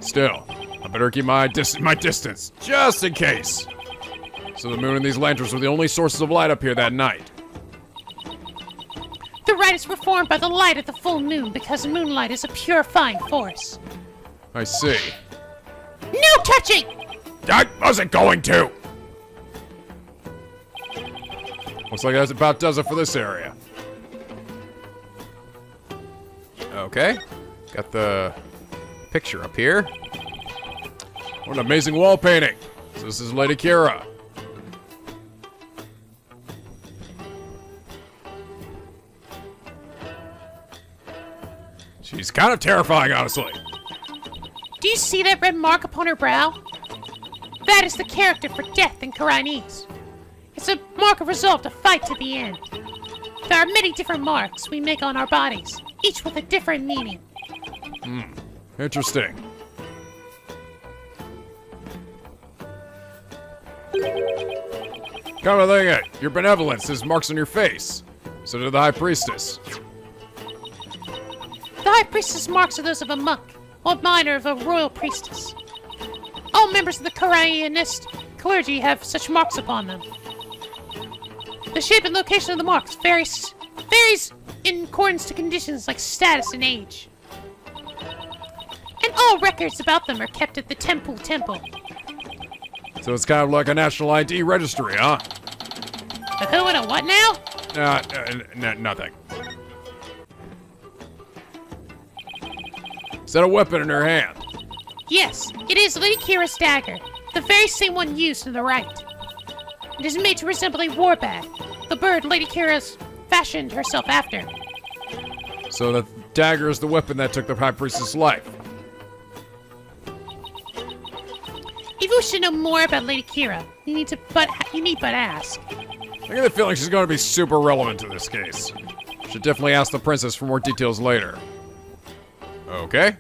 Still, I better keep my distance, just in case. So the moon and these lanterns were the only sources of light up here that night. The rite is performed by the light of the full moon because moonlight is a purifying force. I see. No touching! I wasn't going to! Looks like that about does it for this area. okay. Got the picture up here. What an amazing wall painting. So this is Lady Kira. She's kind of terrifying, honestly. Do you see that red mark upon her brow? That is the character for death in Khura'inese. It's a mark of resolve to fight to the end. There are many different marks we make on our bodies, each with a different meaning. Interesting. Come to think of it, your benevolence is marks on your face. So did the High Priestess. The High Priestess' marks are those of a monk, while mine are of a royal priestess. All members of the Khura'inist clergy have such marks upon them. The shape and location of the marks varies in accordance to conditions like status and age. And all records about them are kept at the temple. So it's kind of like a national ID registry, huh? A who and a what now? Nothing. Is that a weapon in her hand? Yes, it is Lady Kira's dagger, the very same one used in the rite. It is made to resemble a war bag, the bird Lady Kira's fashioned herself after. So the dagger is the weapon that took the High Priestess' life. If you wish to know more about Lady Kira, you need but ask. I get the feeling she's going to be super relevant to this case. Should definitely ask the princess for more details later. Okay.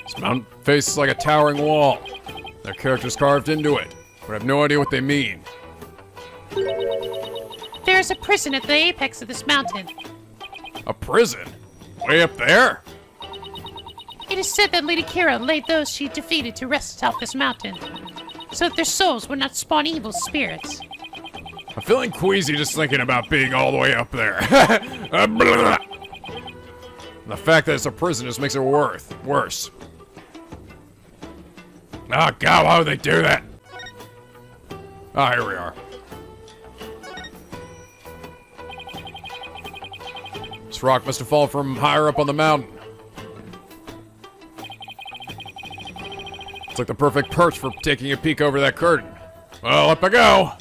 This mountain faces like a towering wall. There are characters carved into it, but I have no idea what they mean. There is a prison at the apex of this mountain. A prison? Way up there? It is said that Lady Kira laid those she defeated to rest atop this mountain, so that their souls would not spawn evil spirits. I'm feeling queasy just thinking about being all the way up there. The fact that it's a prison just makes it worse. Oh god, why would they do that? Ah, here we are. This rock must have fallen from higher up on the mountain. It's like the perfect perch for taking a peek over that curtain. Well, up I go.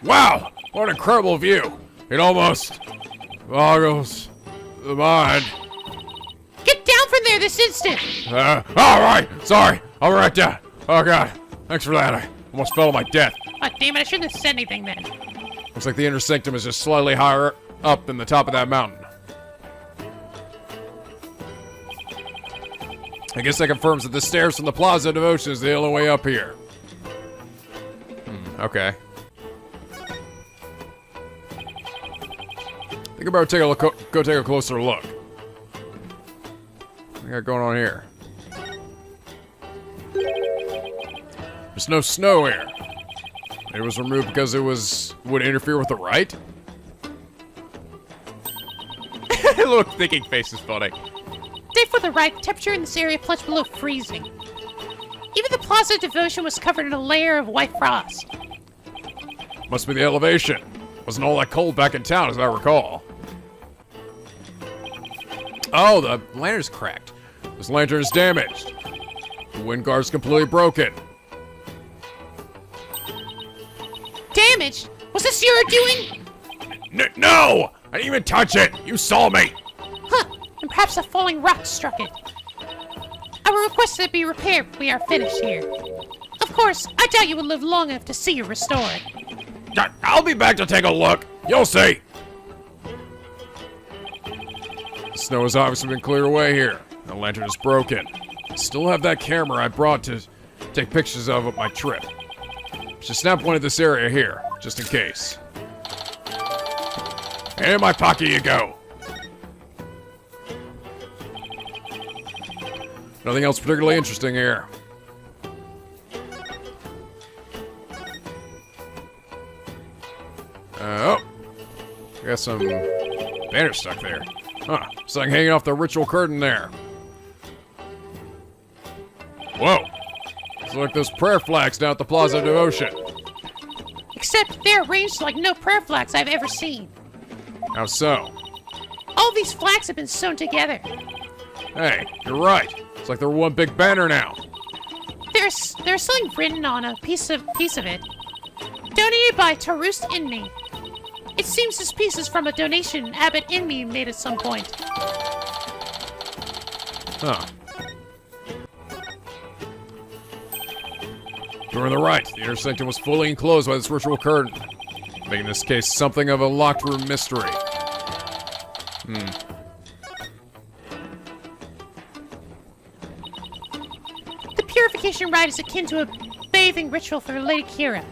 Wow, what an incredible view. It almost boggles the mind. Get down from there this instant! Alright, sorry, I'll be right down. Oh god, thanks for that. I almost fell to my death. Oh, damn it, I shouldn't have said anything then. Looks like the inner sanctum is just slightly higher up than the top of that mountain. I guess that confirms that the stairs from the Plaza of Devotion is the only way up here. Okay. I think I better take a look, go take a closer look. What we got going on here? There's no snow here. It was removed because it would interfere with the rite? Look, thinking face is funny. Day for the rite, the temperature in this area plunged below freezing. Even the Plaza of Devotion was covered in a layer of white frost. Must be the elevation. Wasn't all that cold back in town, as I recall. Oh, the lantern's cracked. This lantern is damaged. The wind guard's completely broken. Damaged? Was this your doing? No! I didn't even touch it! You saw me! Huh, and perhaps a falling rock struck it. I will request that it be repaired when we are finished here. Of course, I doubt you will live long enough to see it restored. I'll be back to take a look. You'll see. The snow has obviously been cleared away here. The lantern is broken. I still have that camera I brought to take pictures of my trip. Should snap one at this area here, just in case. And in my pocket you go. Nothing else particularly interesting here. Oh. I got some banners stuck there. Huh. Something hanging off the ritual curtain there. Whoa. It's like those prayer flags down at the Plaza of Devotion. Except they're arranged like no prayer flags I've ever seen. How so? All these flags have been sewn together. Hey, you're right. It's like they're one big banner now. There's something written on a piece of it. Donated by Tarust Inmi. It seems this piece is from a donation Abbot Inmi made at some point. Huh. During the rite, the inner sanctum was fully enclosed by this ritual curtain, making this case something of a locked room mystery. The purification rite is akin to a bathing ritual for Lady Kira.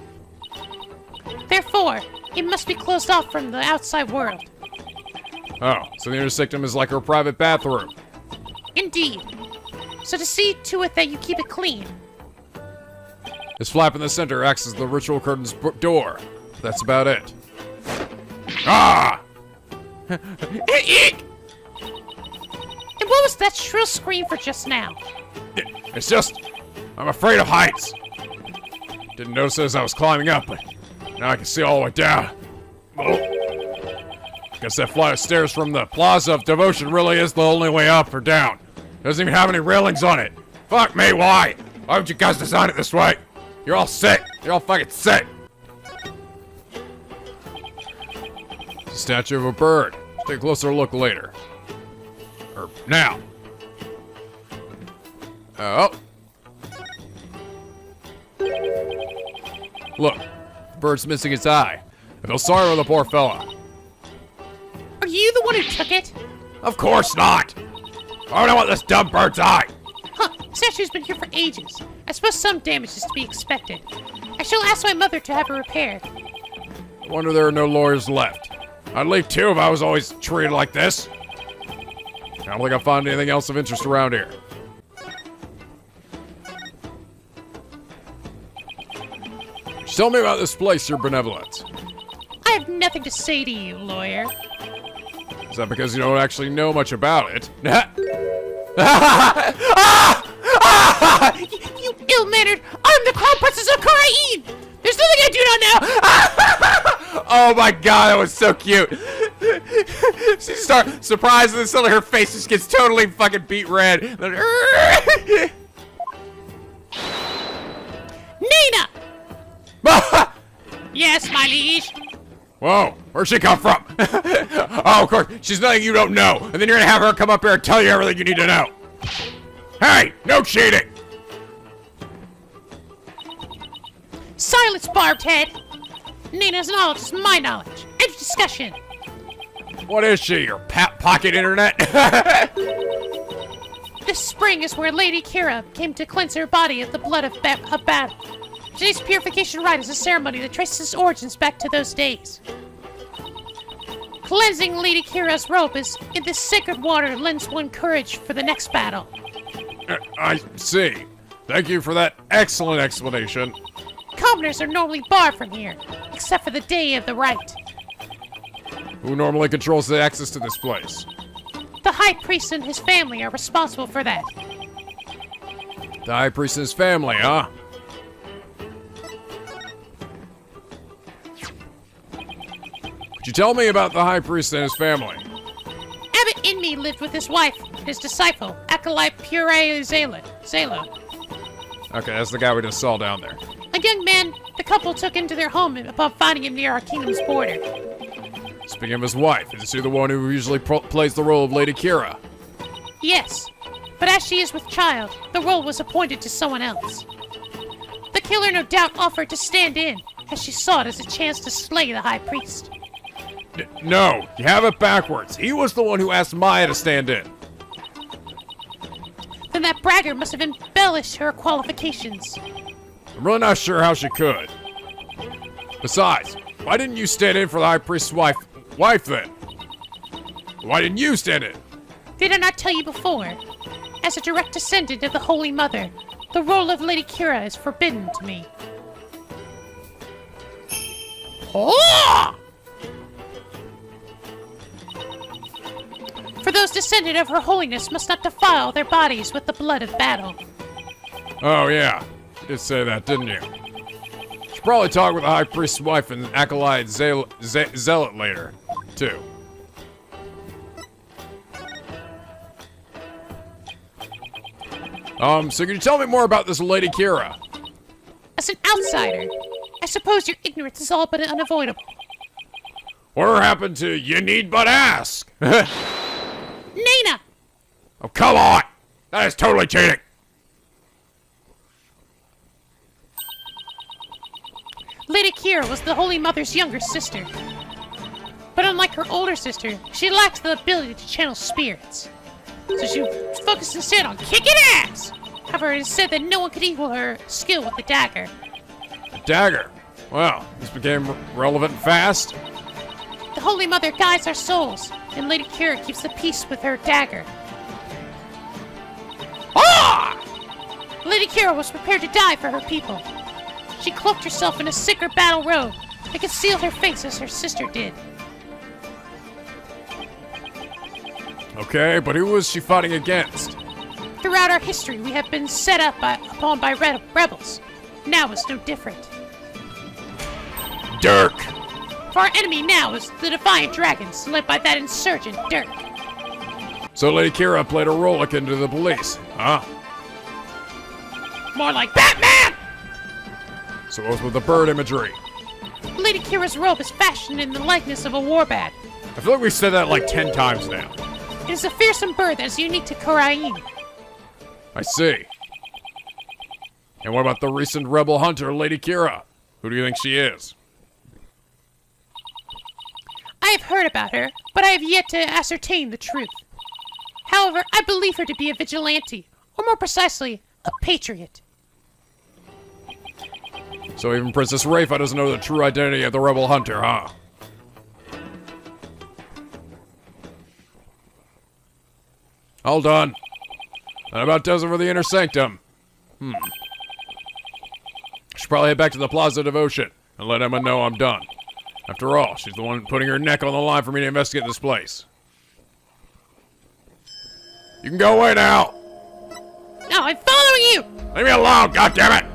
Therefore, it must be closed off from the outside world. Oh, so the inner sanctum is like her private bathroom. Indeed. So to see to it that you keep it clean. This flap in the center acts as the ritual curtain's door. That's about it. Ah! Eek! And what was that shrill scream for just now? It's just, I'm afraid of heights. Didn't notice it as I was climbing up, but now I can see all the way down. Oh. Guess that flight of stairs from the Plaza of Devotion really is the only way up or down. Doesn't even have any railings on it. Fuck me, why? Why would you guys design it this way? You're all sick. You're all fucking sick. It's a statue of a bird. Take a closer look later. Or now. Oh. Look, the bird's missing its eye. I feel sorry for the poor fella. Are you the one who took it? Of course not! I don't want this dumb bird's eye! Huh, statue's been here for ages. I suppose some damage is to be expected. I shall ask my mother to have it repaired. I wonder there are no lawyers left. I'd leave too if I was always treated like this. I don't think I'll find anything else of interest around here. Tell me about this place, your benevolence. I have nothing to say to you, lawyer. Is that because you don't actually know much about it? You ill-mannered! I'm the Crown Princess of Khura'in! There's nothing I do not know! Oh my god, that was so cute. She starts surprised and then suddenly her face just gets totally fucking beat red. Nina! Yes, my liege. Whoa, where'd she come from? Oh, of course, she's nothing you don't know. And then you're gonna have her come up here and tell you everything you need to know. Hey, no cheating! Silence, barbed head! Nina's knowledge is my knowledge. End of discussion. What is she, your pocket internet? This spring is where Lady Kira came to cleanse her body of the blood of battle. Today's purification rite is a ceremony that traces its origins back to those days. Cleansing Lady Kira's robe in this sacred water lends one courage for the next battle. I see. Thank you for that excellent explanation. Commoners are normally barred from here, except for the day of the rite. Who normally controls the access to this place? The High Priest and his family are responsible for that. The High Priest and his family, huh? Could you tell me about the High Priest and his family? Abbot Inmi lived with his wife and his disciple, Acolyte Pure Zalo. Okay, that's the guy we just saw down there. A young man the couple took into their home upon finding him near our kingdom's border. Speaking of his wife, is she the one who usually plays the role of Lady Kira? Yes, but as she is with child, the role was appointed to someone else. The killer no doubt offered to stand in, as she saw it as a chance to slay the High Priest. No, you have it backwards. He was the one who asked Maya to stand in. Then that bragger must have embellished her qualifications. I'm really not sure how she could. Besides, why didn't you stand in for the High Priest's wife then? Why didn't you stand in? Did I not tell you before? As a direct descendant of the Holy Mother, the role of Lady Kira is forbidden to me. Oh! For those descended of Her Holiness must not defile their bodies with the blood of battle. Oh, yeah. You did say that, didn't you? Should probably talk with the High Priest's wife and Acolyte Zealot later, too. So can you tell me more about this Lady Kira? As an outsider, I suppose your ignorance is all but unavoidable. Whatever happened to you need but ask? Nina! Oh, come on! That is totally cheating! Lady Kira was the Holy Mother's younger sister. But unlike her older sister, she lacks the ability to channel spirits. So she focused instead on kicking ass! However, it is said that no one could equal her skill with the dagger. A dagger? Wow, this became relevant fast. The Holy Mother guides our souls, and Lady Kira keeps the peace with her dagger. Ah! Lady Kira was prepared to die for her people. She cloaked herself in a sicker battle robe and concealed her face as her sister did. Okay, but who was she fighting against? Throughout our history, we have been set upon by rebels. Now is no different. Dirk! For our enemy now is the Defiant Dragons, led by that insurgent Dirk. So Lady Kira played a role akin to the police, huh? More like Batman! So what's with the bird imagery? Lady Kira's robe is fashioned in the likeness of a warbad. I feel like we've said that like 10 times now. It is a fearsome bird that is unique to Khura'in. I see. And what about the recent rebel hunter, Lady Kira? Who do you think she is? I have heard about her, but I have yet to ascertain the truth. However, I believe her to be a vigilante, or more precisely, a patriot. So even Princess Rayfa doesn't know the true identity of the rebel hunter, huh? All done. That about does it for the inner sanctum. Should probably head back to the Plaza Devotion and let Emma know I'm done. After all, she's the one putting her neck on the line for me to investigate this place. You can go away now. No, I'm following you! Leave me alone, goddammit!